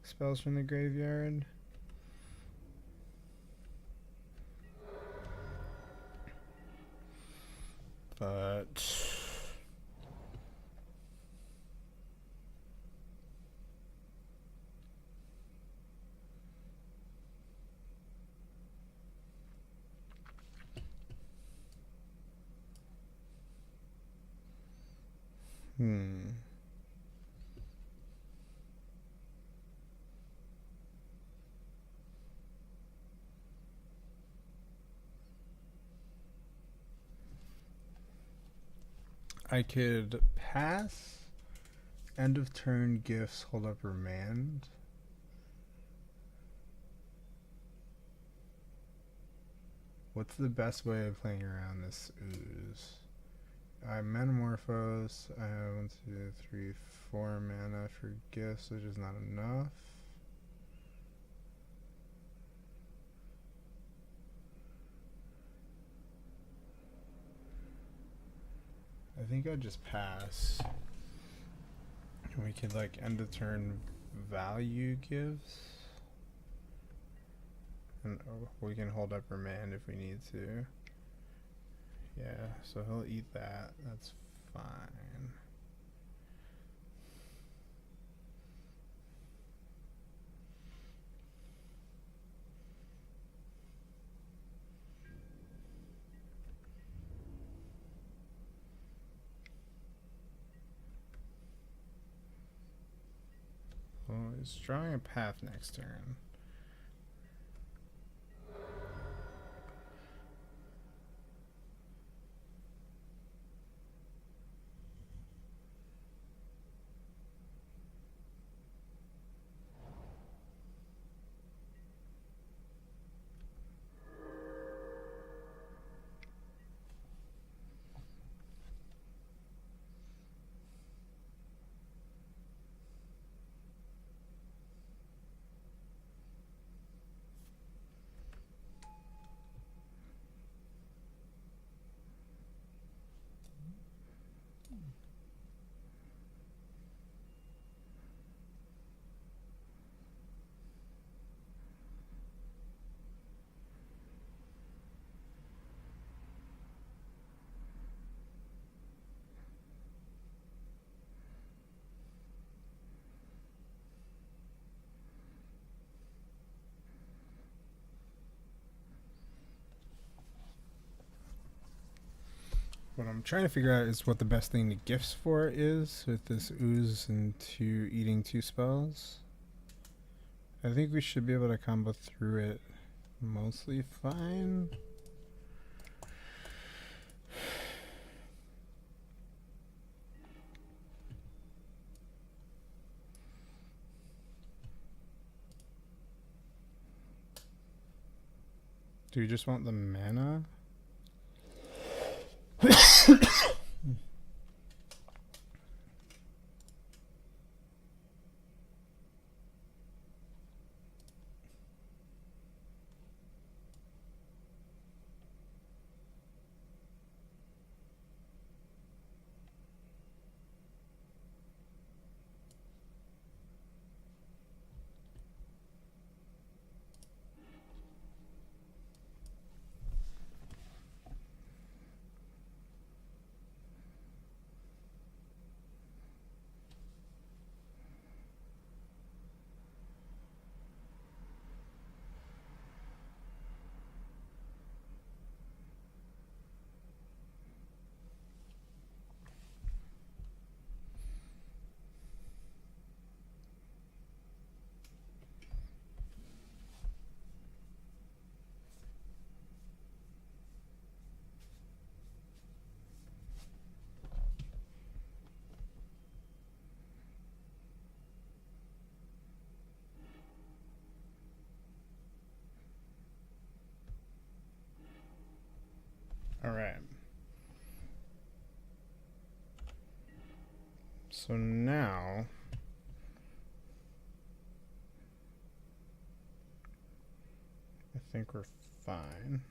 spells from the graveyard. But I could pass, end of turn gifts, hold up remand. What's the best way of playing around this ooze? I metamorphose. I have 1, 2, 3, 4 mana for gifts, which is not enough. I think I'd just pass. We could like end of turn value gives. And we can hold up remand if we need to. Yeah, so he'll eat that. That's fine. he's drawing a path next turn. What I'm trying to figure out is what the best thing to gifts for is with this ooze and eating 2 spells. I think we should be able to combo through it mostly fine. Do we just want the mana? All right. So now I think we're fine.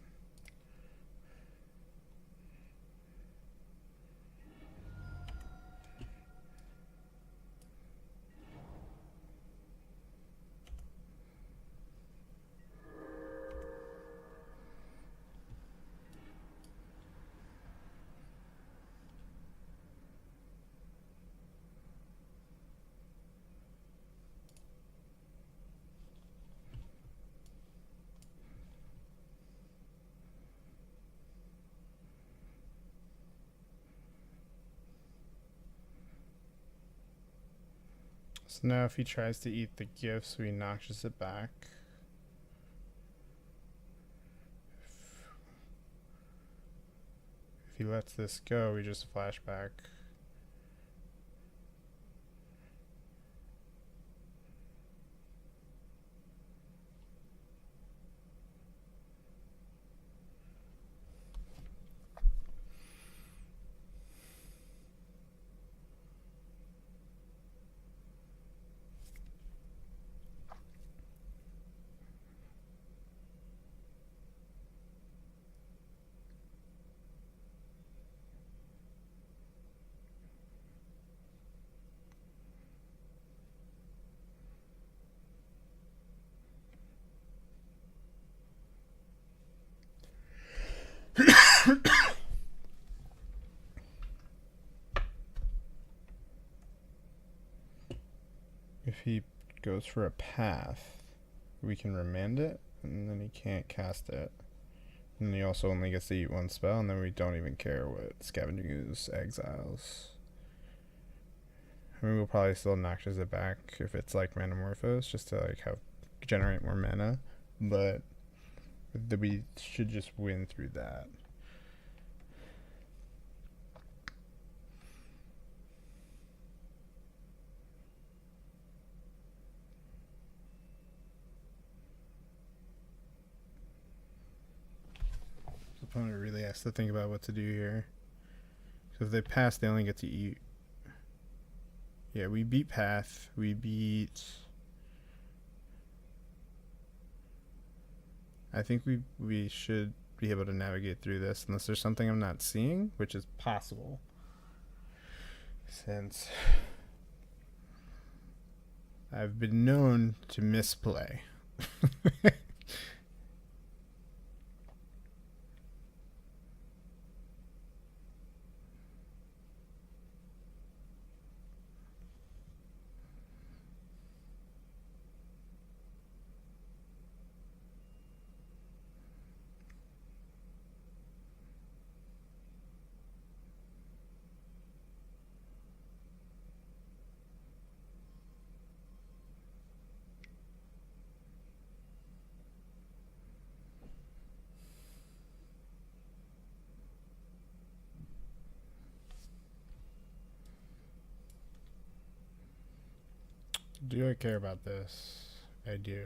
So now if he tries to eat the gifts, we noxious it back. If he lets this go, we just flash back. If he goes for a path, we can remand it, and then he can't cast it. And he also only gets to eat 1 spell, and then we don't even care what Scavenging Ooze exiles. I mean, we'll probably still Noxious it back if it's like Manamorphose, just to like have generate more mana, but we should just win through that. The opponent really has to think about what to do here. So if they pass, they only get to eat. Yeah, we beat Path. We beat... I think we should be able to navigate through this, unless there's something I'm not seeing, which is possible. Since I've been known to misplay. Do I care about this? I do.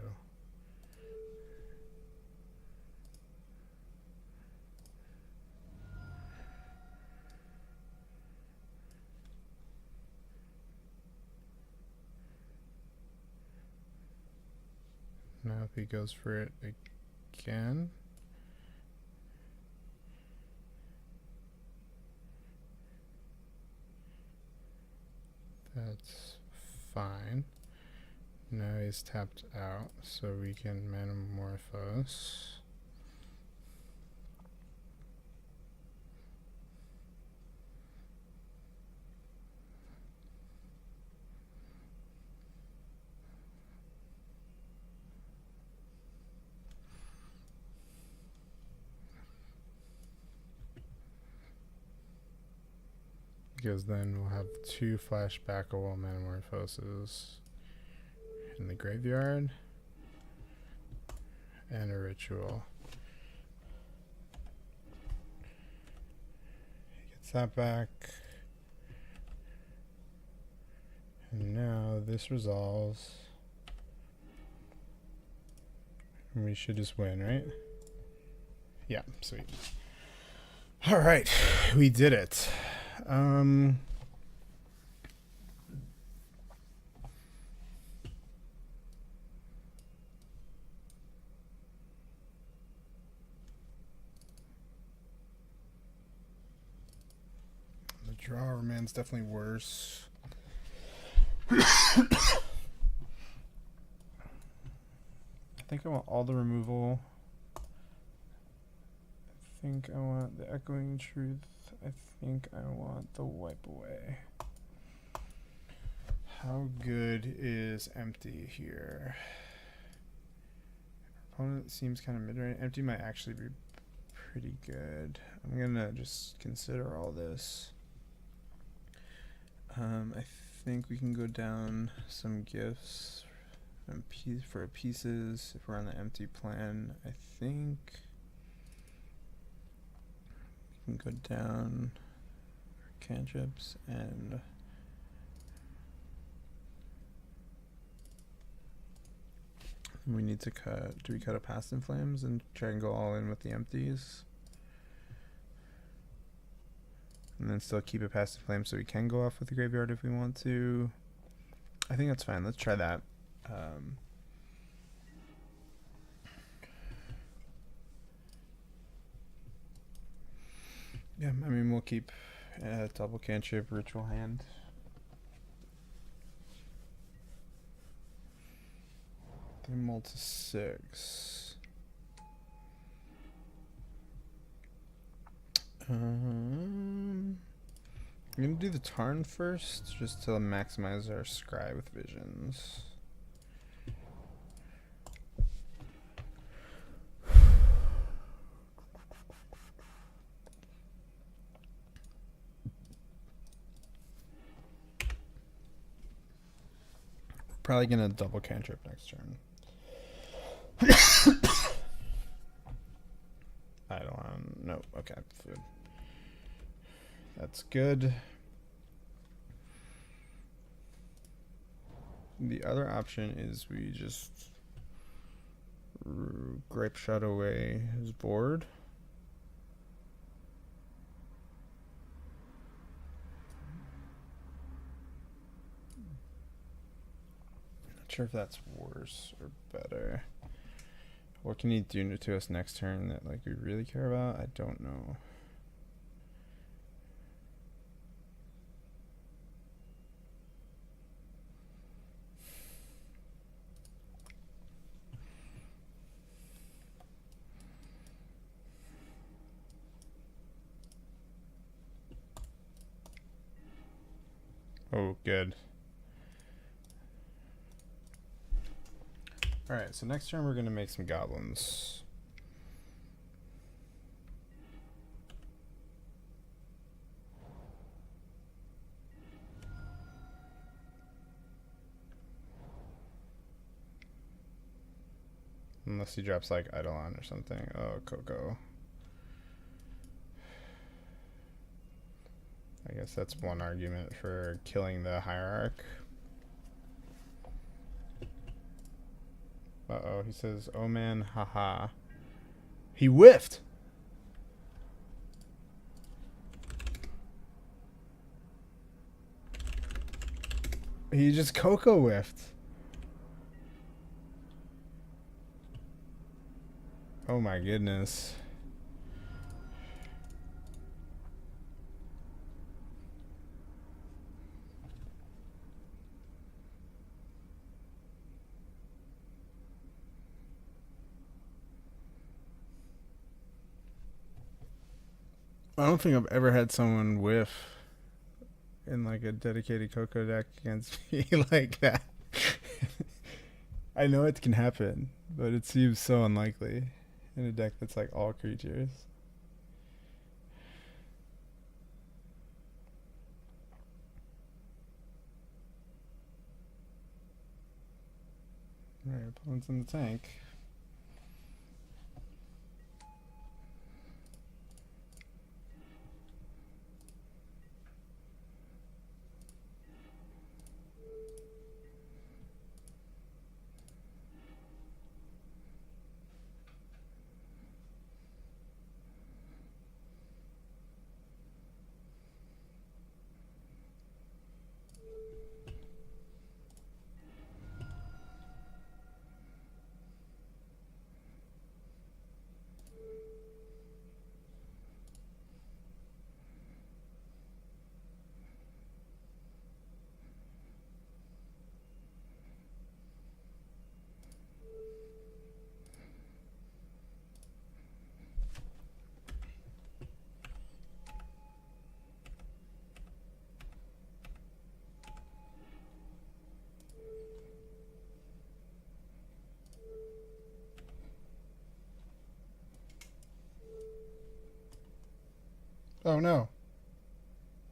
Now if he goes for it again. That's fine. Now he's tapped out, so we can Manamorphose. Because then we'll have 2 flashbackable Manamorphoses in the graveyard and a ritual. He gets that back. And now this resolves. And we should just win, right? Yeah, sweet. Alright, we did it. The draw remains definitely worse. I think I want all the removal. I think I want the Echoing Truth. I think I want the Wipe Away. How good is Empty here? Opponent seems kind of mid-range. Empty might actually be pretty good. I'm gonna just consider all this. I think we can go down some gifts and for pieces if we're on the empty plan. I think we can go down cantrips and we need to cut. Do we cut a Past in Flames and try and go all in with the empties? And then still keep it Past in Flames so we can go off with the graveyard if we want to. I think that's fine. Let's try that. Yeah, I mean, we'll keep double cantrip, ritual hand. They mull to 6. I'm gonna do the Tarn first, just to maximize our scry with visions. Probably gonna double cantrip next turn. I don't want. No. Okay. Food. That's good. The other option is we just grape shot away his board. Not sure if that's worse or better. What can he do to us next turn that like we really care about? I don't know. Oh, good. Alright, so next turn we're going to make some goblins. Unless he drops like Eidolon or something. Oh, Coco. I guess that's one argument for killing the hierarch. Uh-oh, he says, oh man, haha. He whiffed! He just Coco whiffed. Oh my goodness. I don't think I've ever had someone whiff in like a dedicated Coco deck against me like that. I know it can happen, but it seems so unlikely in a deck that's like all creatures. Alright, opponent's in the tank. Oh no.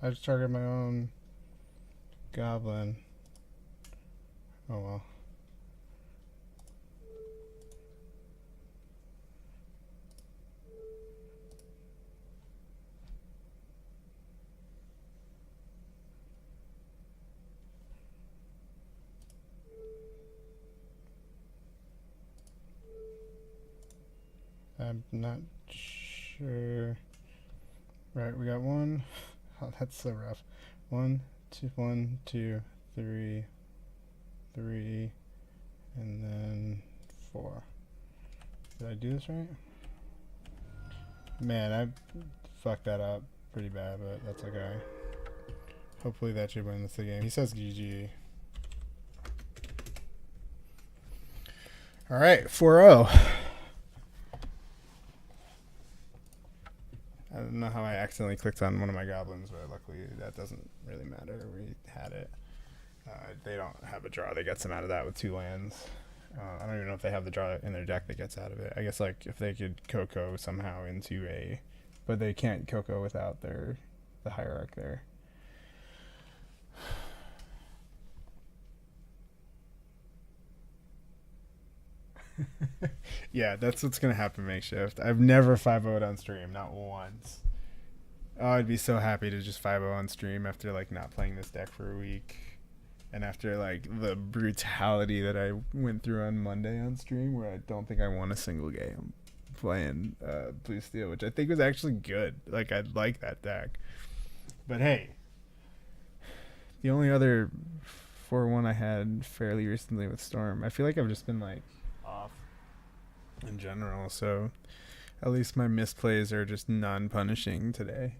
I just targeted my own goblin. Oh well. I'm not sure. Right, we got one. Oh, that's so rough. 1, 2, 1, 2, 3, 3, and then 4. Did I do this right? Man, I fucked that up pretty bad, but that's okay. Hopefully that should win this game. He says GG. Alright, 4-0. I don't know how I accidentally clicked on one of my goblins, but luckily that doesn't really matter. We had it. They don't have a draw that gets them out of that with 2 lands. I don't even know if they have the draw in their deck that gets out of it. I guess like if they could Coco somehow into a, but they can't Coco without the hierarch there. Yeah, that's what's gonna happen, Makeshift. I've never 5-0'd on stream, not once. Oh, I'd be so happy to just 5-0 on stream after like not playing this deck for a week. And after like the brutality that I went through on Monday on stream, where I don't think I won a single game playing Blue Steel, which I think was actually good. Like, I'd like that deck. But hey, the only other 4-1 I had fairly recently with Storm, I feel like I've just been like off in general. So at least my misplays are just non-punishing today.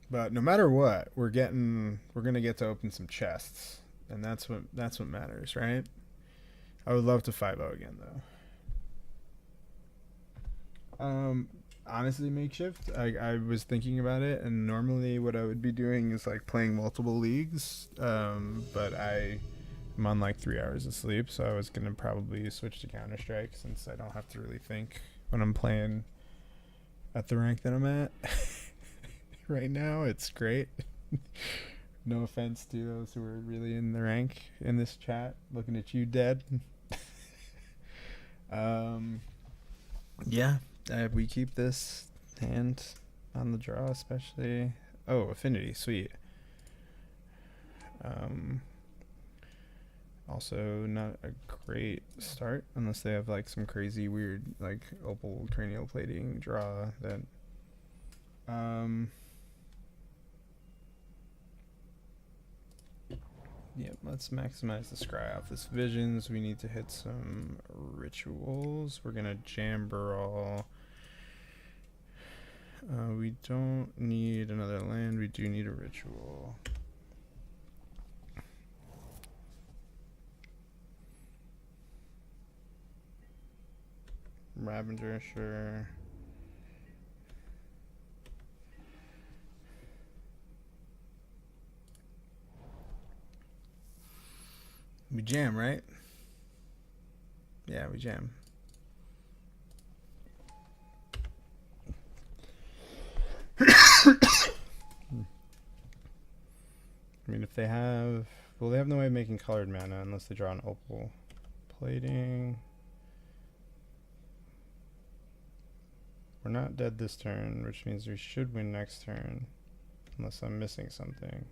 But no matter what, we're gonna get to open some chests, and that's what matters, right? I would love to 5-0 again though. Honestly, Makeshift, I was thinking about it, and normally what I would be doing is like playing multiple leagues, but I'm on like 3 hours of sleep, so I was gonna probably switch to Counter-Strike since I don't have to really think when I'm playing at the rank that I'm at. Right now, it's great. No offense to those who are really in the rank in this chat. Looking at you, Dead. Yeah, we keep this hand on the draw, especially. Oh, Affinity, sweet. Also, not a great start unless they have like some crazy weird like opal cranial plating draw that. Yep, let's maximize the scry off this visions. We need to hit some rituals. We're gonna jamber all. We don't need another land. We do need a ritual. Ravager, sure. We jam, right? Yeah, we jam. I mean, if they have... Well, they have no way of making colored mana unless they draw an opal plating. We're not dead this turn, which means we should win next turn. Unless I'm missing something.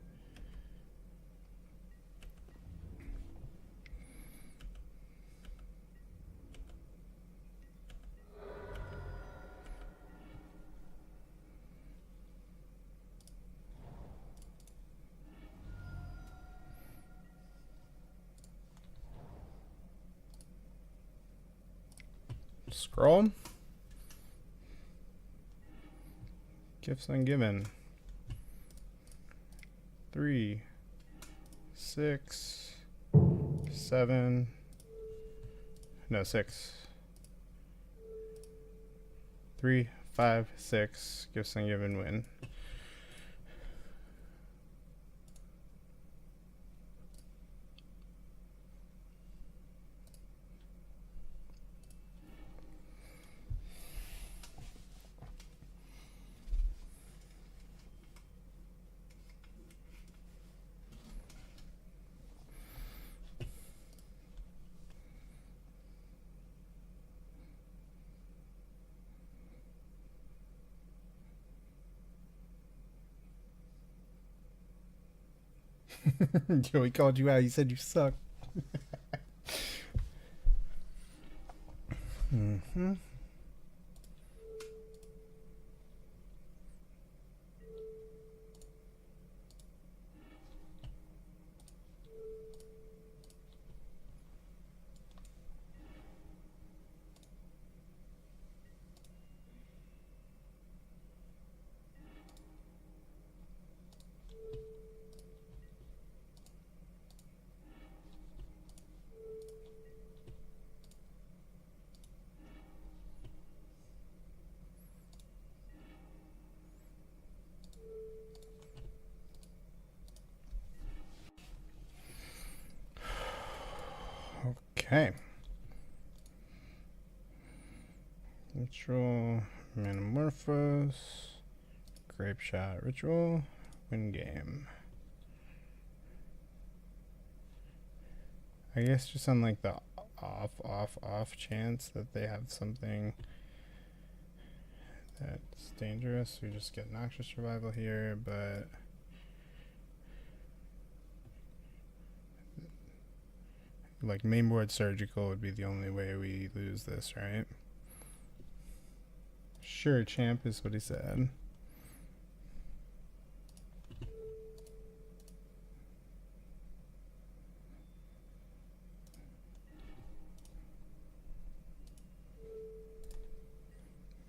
Scroll. Gifts ungiven. 3, 6, 7. No, 6. 3, 5, 6. Gifts ungiven, win. Yo, he called you out. He said you suck. Mm-hmm. Okay. Ritual, Metamorphose, Grape Shot Ritual, win game. I guess just on like the off chance that they have something that's dangerous, we just get noxious survival here, but like mainboard surgical would be the only way we lose this, right? Sure, champ is what he said.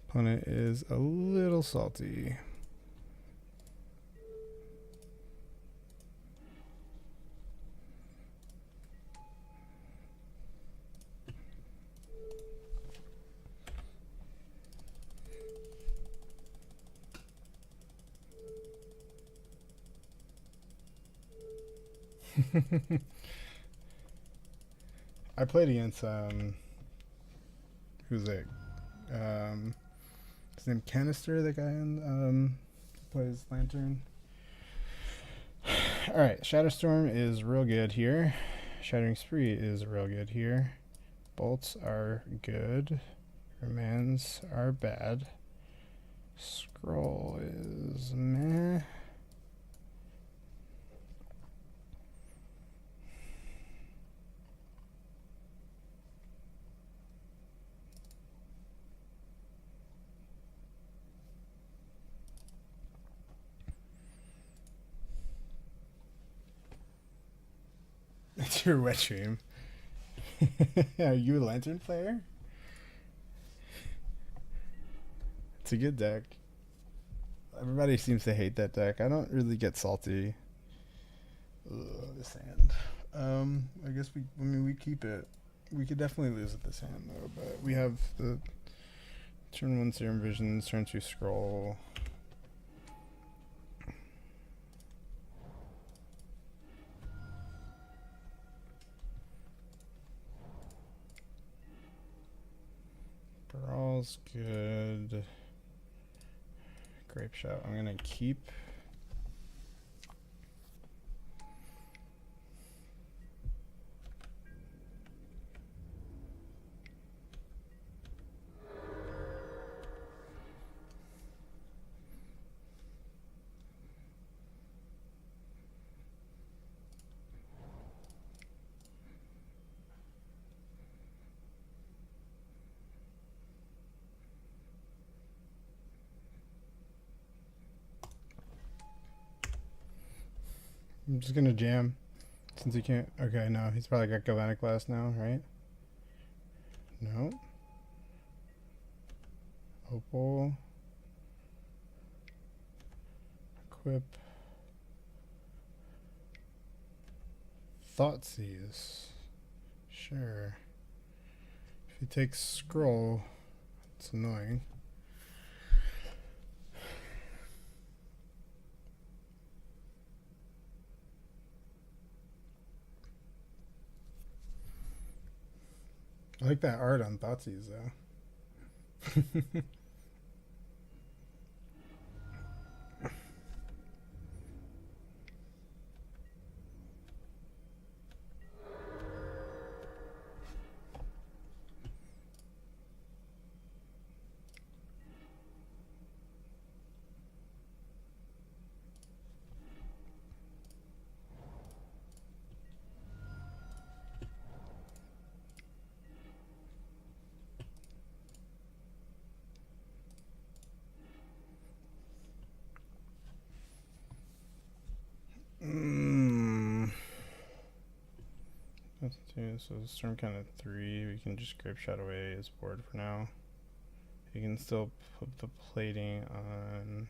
Opponent is a little salty. I played against who's it? His name Canister, the guy in plays Lantern. Alright, Shatterstorm is real good here. Shattering Spree is real good here. Bolts are good. Remands are bad. Scroll is meh. That's your wet dream. Are you a Lantern player? It's a good deck. Everybody seems to hate that deck. I don't really get salty. Ugh, this hand. I guess we keep it. We could definitely lose at this hand though, but we have the turn 1 Serum Visions, turn 2 Scroll. Brawl's good. Grape Shot I'm gonna keep. I'm just gonna jam since he can't. Okay, no, he's probably got Galvanic Blast now, right? No. Opal. Equip. Thoughtseize. Sure. If he takes Scroll, it's annoying. I like that art on Thoughtseize though. That's 2, so Storm Count at 3. We can just Grape Shot away his board for now. You can still put the plating on.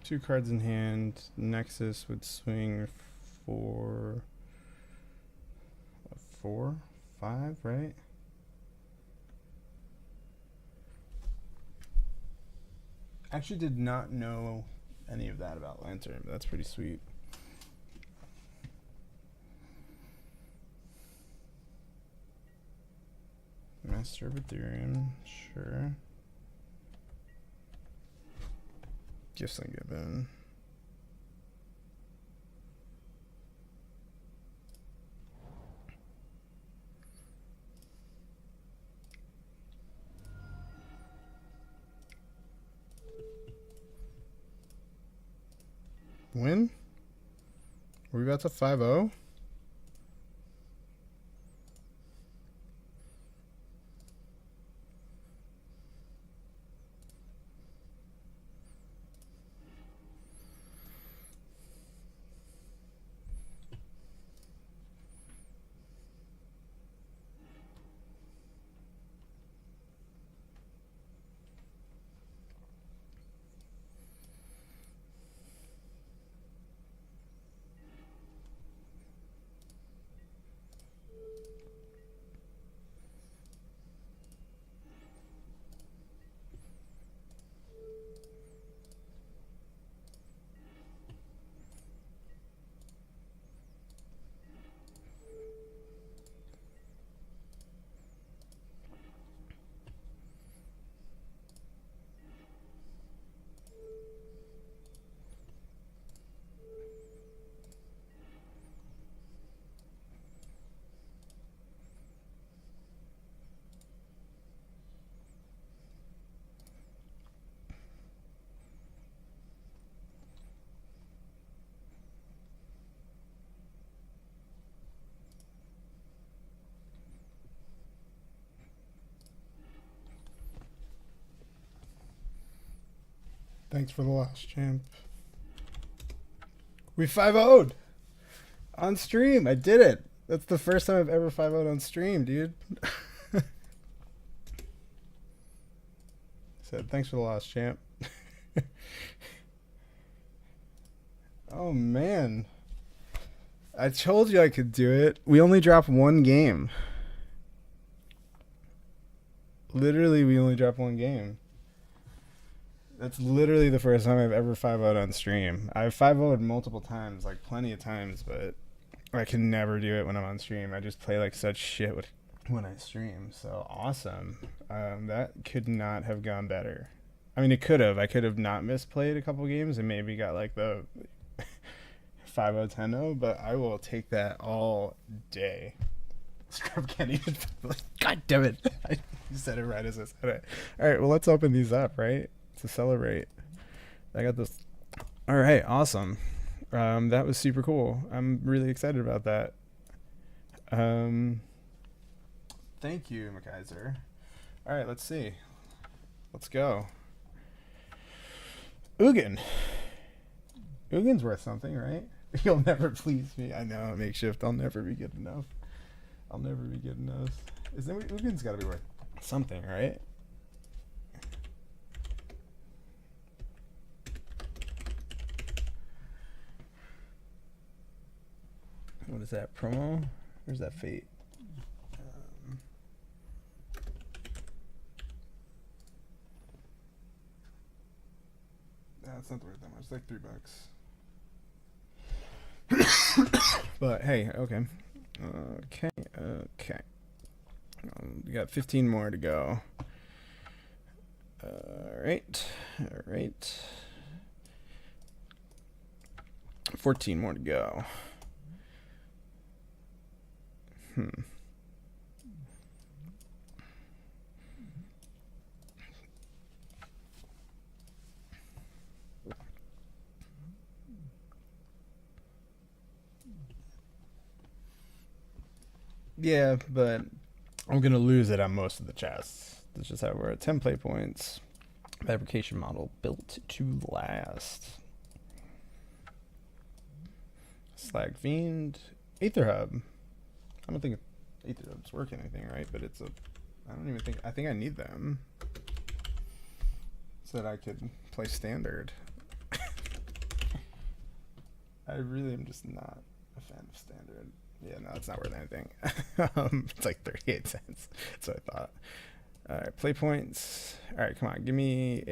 Two cards in hand. Nexus would swing for 4, 5, right? Actually did not know any of that about Lantern, but that's pretty sweet. Master of Ethereum, sure. Gifts Ungiven. Win? Are we about to 5-0? Thanks for the loss, champ. We 5-0'd on stream. I did it. That's the first time I've ever 5-0'd on stream, dude. Said thanks for the loss, champ. Oh man, I told you I could do it. We only dropped one game. Literally, we only dropped one game. That's literally the first time I've ever 5-0'd on stream. I've 5-0'd multiple times, like plenty of times, but I can never do it when I'm on stream. I just play like such shit when I stream. So awesome. That could not have gone better. I mean, it could have. I could have not misplayed a couple games and maybe got like the 5-0, 10-0, but I will take that all day. Scrub can't even. God damn it. You said it right as I said it. All right, well, let's open these up, right? To celebrate. I got this. All right, awesome. That was super cool. I'm really excited about that. Thank you, McKaiser. All right, let's see. Let's go. Ugin. Ugin's worth something, right? You'll never please me. I know, makeshift. I'll never be good enough. I'll never be good enough. Ugin's got to be worth something, right? What is that, promo? Where's that fate? It's not worth that much. It's like $3. But hey, okay. Okay. We got 15 more to go. Alright. 14 more to go. Yeah, but I'm going to lose it on most of the chests. That's just how we're at. 10 play points. Fabrication model built to last. Slag Fiend. Aether Hub. I don't think Aether Hub's worth anything, right? But it's a... I think I need them. So that I could play Standard. I really am just not a fan of Standard. Yeah, no, it's not worth anything. It's like 38 cents. That's what I thought. All right, play points. All right, come on, give me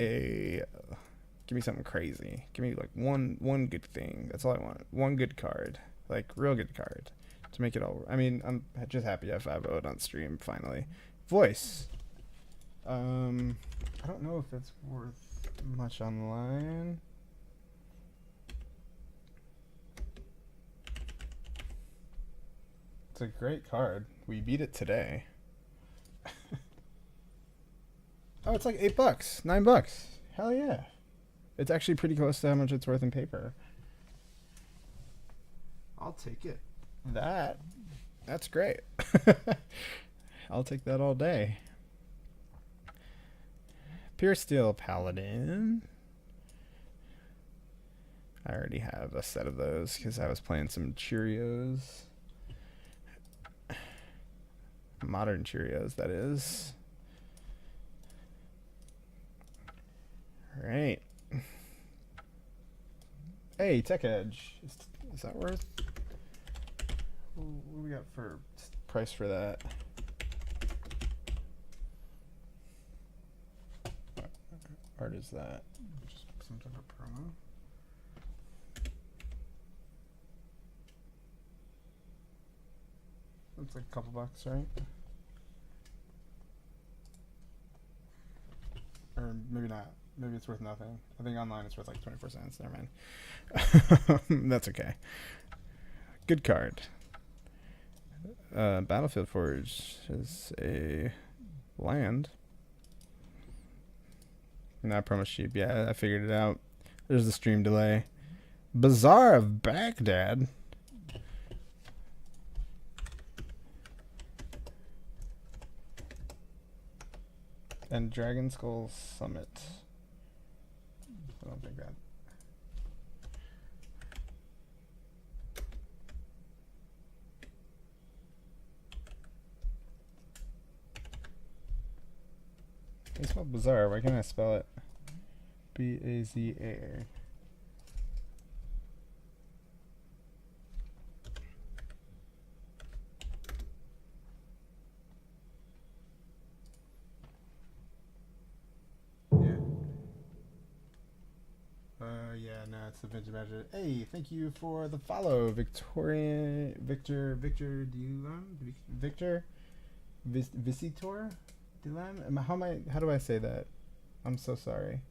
something crazy. Give me like one good thing. That's all I want. One good card, like real good card, to make it all. I mean, I'm just happy I 5-0'd on stream finally. Voice. I don't know if it's worth much online. It's a great card. We beat it today. Oh, it's like $8, $9. Hell yeah. It's actually pretty close to how much it's worth in paper. I'll take it. That's great. I'll take that all day. Pure Steel Paladin. I already have a set of those because I was playing some Cheerios. Modern Cheerios, that is. Alright. Hey, Tech Edge. Is that worth? What do we got for price for that? What art is that? Just some type of promo. It's like a couple bucks, right? Or maybe not. Maybe it's worth nothing. I think online it's worth like 24 cents. Never mind. That's okay. Good card. Battlefield Forge is a land. Not promo sheep. Yeah, I figured it out. There's the stream delay. Bazaar of Baghdad. And Dragon Skull Summit. I don't think that. It's called Bazaar. Why can't I spell it? B-A-Z-A-R. Yeah, no, it's the Vintage Magic. Hey, thank you for the follow, Victor Dulam? Victor Visitor Dulam? How do I say that? I'm so sorry.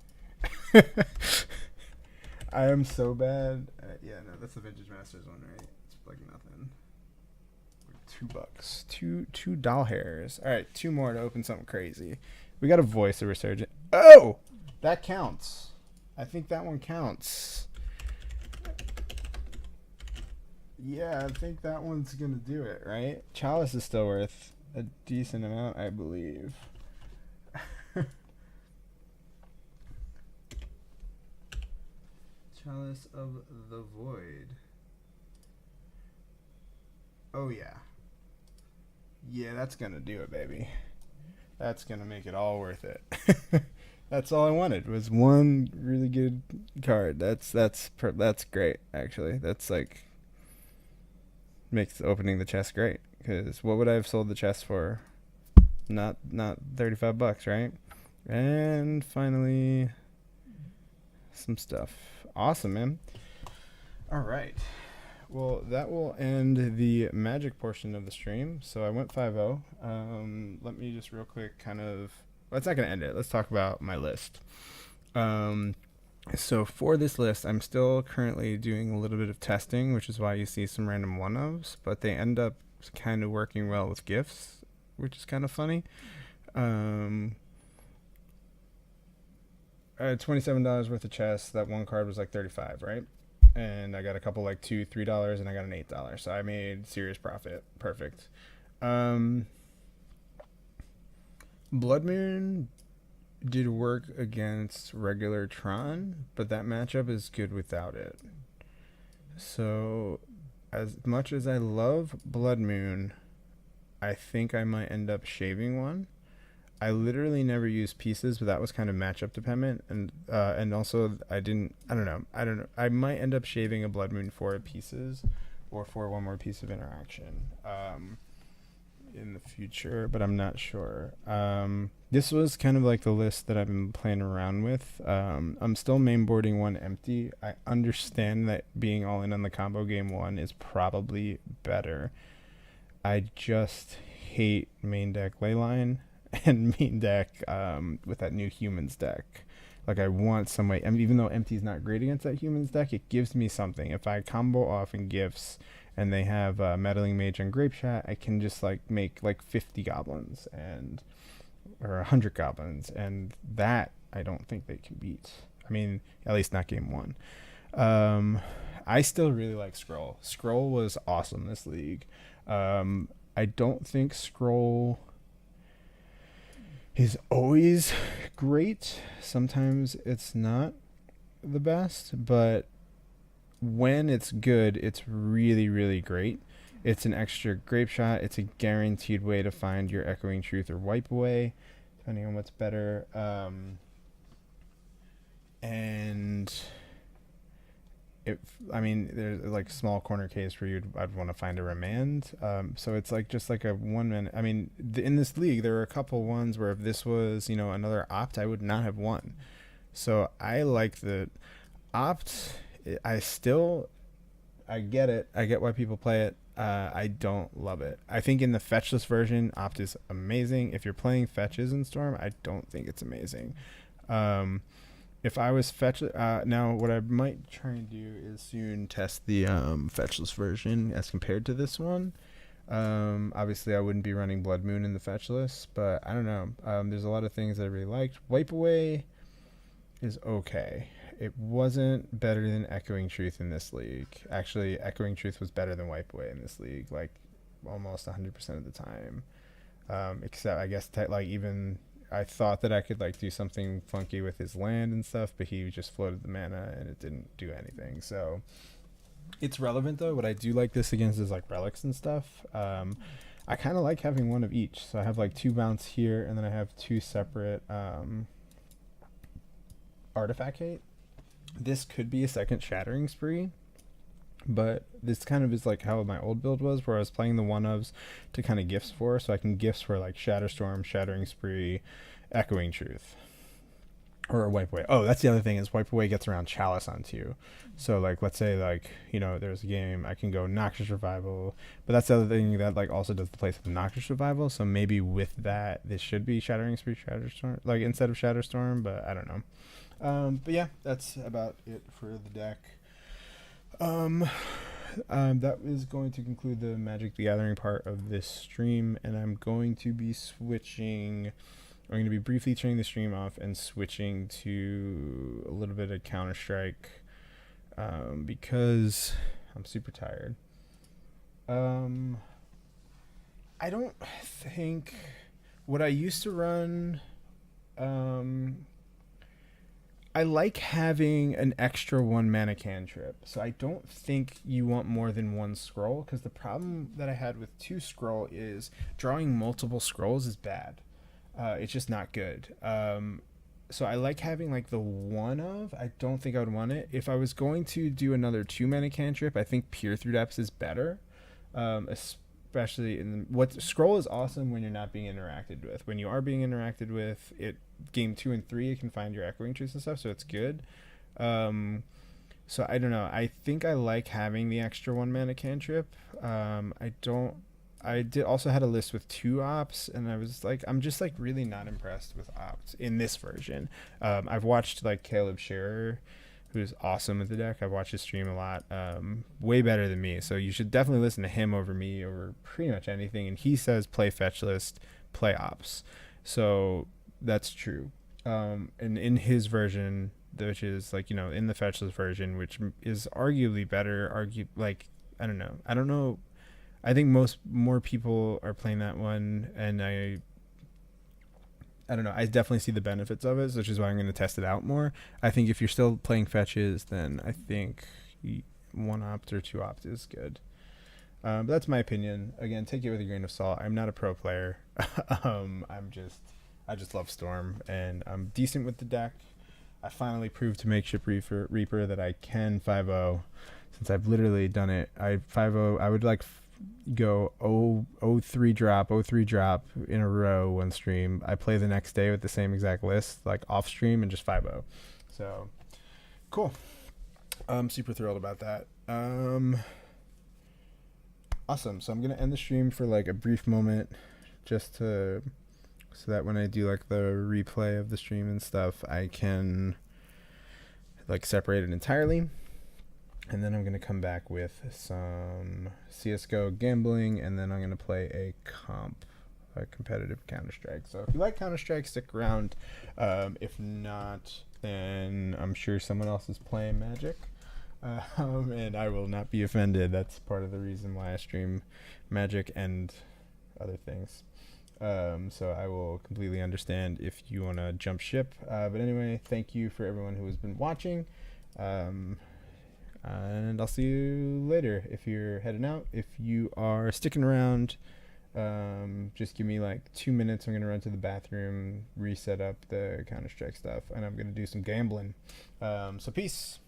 I am so bad. Yeah, no, that's the Vintage Masters one, right? It's like nothing. $2. Two doll hairs. All right, 2 more to open something crazy. We got a voice of resurgent. Oh, that counts. I think that one counts. Yeah, I think that one's gonna do it, right? Chalice is still worth a decent amount, I believe. Chalice of the Void. Oh yeah. Yeah, that's gonna do it, baby. That's gonna make it all worth it. That's all I wanted was one really good card. That's great, actually. That's like makes opening the chest great. Because what would I have sold the chest for? Not $35, right? And finally, some stuff. Awesome, man. All right. Well, that will end the magic portion of the stream. So I went 5-0. Let me just real quick kind of... Well, it's not going to end it. Let's talk about my list. So for this list, I'm still currently doing a little bit of testing, which is why you see some random one-ofs, but they end up kind of working well with gifts, which is kind of funny. I had $27 worth of chests. That one card was like $35, right? And I got a couple like $2, $3, and I got an $8. So I made serious profit. Perfect. Blood Moon did work against regular Tron, but that matchup is good without it. So as much as I love Blood Moon, I think I might end up shaving one. I literally never used pieces, but that was kind of matchup dependent, and also I don't know. I might end up shaving a Blood Moon for pieces, or for one more piece of interaction in the future, but I'm not sure. This was kind of like the list that I've been playing around with. I'm still mainboarding one empty. I understand that being all in on the combo game one is probably better. I just hate main deck Leyline and main deck with that new humans deck. Like I want some way. I mean, even though empty's not great against that humans deck, it gives me something. If I combo off in gifts and they have meddling mage and grape shot, I can just like make like 50 goblins and or 100 goblins, and that I don't think they can beat. I mean, at least not game one. I still really like Scroll. Scroll was awesome this league. I don't think Scroll is always great. Sometimes it's not the best, but when it's good, it's really, really great. It's an extra grape shot. It's a guaranteed way to find your Echoing Truth or Wipe Away, depending on what's better. And I mean, there's like a small corner case where I'd want to find a remand. So it's like just like a 1 minute. I mean, in this league, there were a couple ones where if this was, another opt, I would not have won. So I like the opt. I get it. I get why people play it. I don't love it. I think in the fetchless version, opt is amazing. If you're playing fetches in Storm, I don't think it's amazing. If I was now what I might try and do is soon test the fetchless version as compared to this one. Obviously, I wouldn't be running Blood Moon in the fetchless, but I don't know. There's a lot of things I really liked. Wipe Away is okay. It wasn't better than Echoing Truth in this league. Actually, Echoing Truth was better than Wipe Away in this league, like almost 100% of the time. Except I guess even I thought that I could like do something funky with his land and stuff, but he just floated the mana and it didn't do anything. So it's relevant though. What I do like this against is like relics and stuff. I kind of like having one of each. So I have like 2 bounce here, and then I have 2 separate artifact hate. This could be a second Shattering Spree, but this kind of is like how my old build was, where I was playing the one-ofs to kind of gifts for, so I can gifts for like Shatterstorm, Shattering Spree, Echoing Truth, or Wipe Away. Oh, that's the other thing, is Wipe Away gets around Chalice onto you. So like, let's say like, there's a game, I can go Noxious Revival, but that's the other thing that like also does the place of Noxious Revival, so maybe with that, this should be Shattering Spree, Shatterstorm, like instead of Shatterstorm, but I don't know. But yeah, that's about it for the deck. That is going to conclude the Magic the Gathering part of this stream, and I'm going to be briefly turning the stream off and switching to a little bit of Counter-Strike, because I'm super tired. I don't think what I used to run, I like having an extra 1 mana cantrip, so I don't think you want more than 1 scroll, because the problem that I had with 2 scroll is drawing multiple scrolls is bad. It's just not good. So I like having like the one of. I don't think I would want it. If I was going to do another 2 mana cantrip, I think Peer Through Depths is better. Especially what scroll is awesome when you're not being interacted with. When you are being interacted with, it game 2 and 3 you can find your Echoing Truths and stuff, so it's good. So I don't know. I think I like having the extra 1 mana cantrip. I did also had a list with 2 ops, and I'm just like really not impressed with ops in this version. I've watched like Caleb Scherer, who's awesome with the deck. I've watched his stream a lot, way better than me. So you should definitely listen to him over me, over pretty much anything. And he says play fetch list, play ops. So that's true. And in his version, which is like, in the fetch list version, which is arguably better, I don't know. I think more people are playing that one, and I don't know. I definitely see the benefits of it, which is why I'm going to test it out more. I think if you're still playing fetches, then I think 1 opt or 2 opt is good. But that's my opinion. Again, take it with a grain of salt. I'm not a pro player. I just love Storm, and I'm decent with the deck. I finally proved to Makeshift Reaper that I can 5-0. since I've literally done it. I 5-0. I would like go 0-3 drop, 0-3 drop in a row one stream. I play the next day with the same exact list, like off stream, and just 5-0. So cool. I'm super thrilled about that. Awesome. So I'm gonna end the stream for like a brief moment, just to so that when I do like the replay of the stream and stuff, I can like separate it entirely. And then I'm going to come back with some CSGO gambling, and then I'm going to play a competitive Counter-Strike. So if you like Counter-Strike, stick around. If not, then I'm sure someone else is playing Magic. And I will not be offended. That's part of the reason why I stream Magic and other things. So I will completely understand if you want to jump ship. But anyway, thank you for everyone who has been watching. And I'll see you later if you're heading out. If you are sticking around, just give me like 2 minutes. I'm going to run to the bathroom, reset up the Counter-Strike stuff, and I'm going to do some gambling. So peace.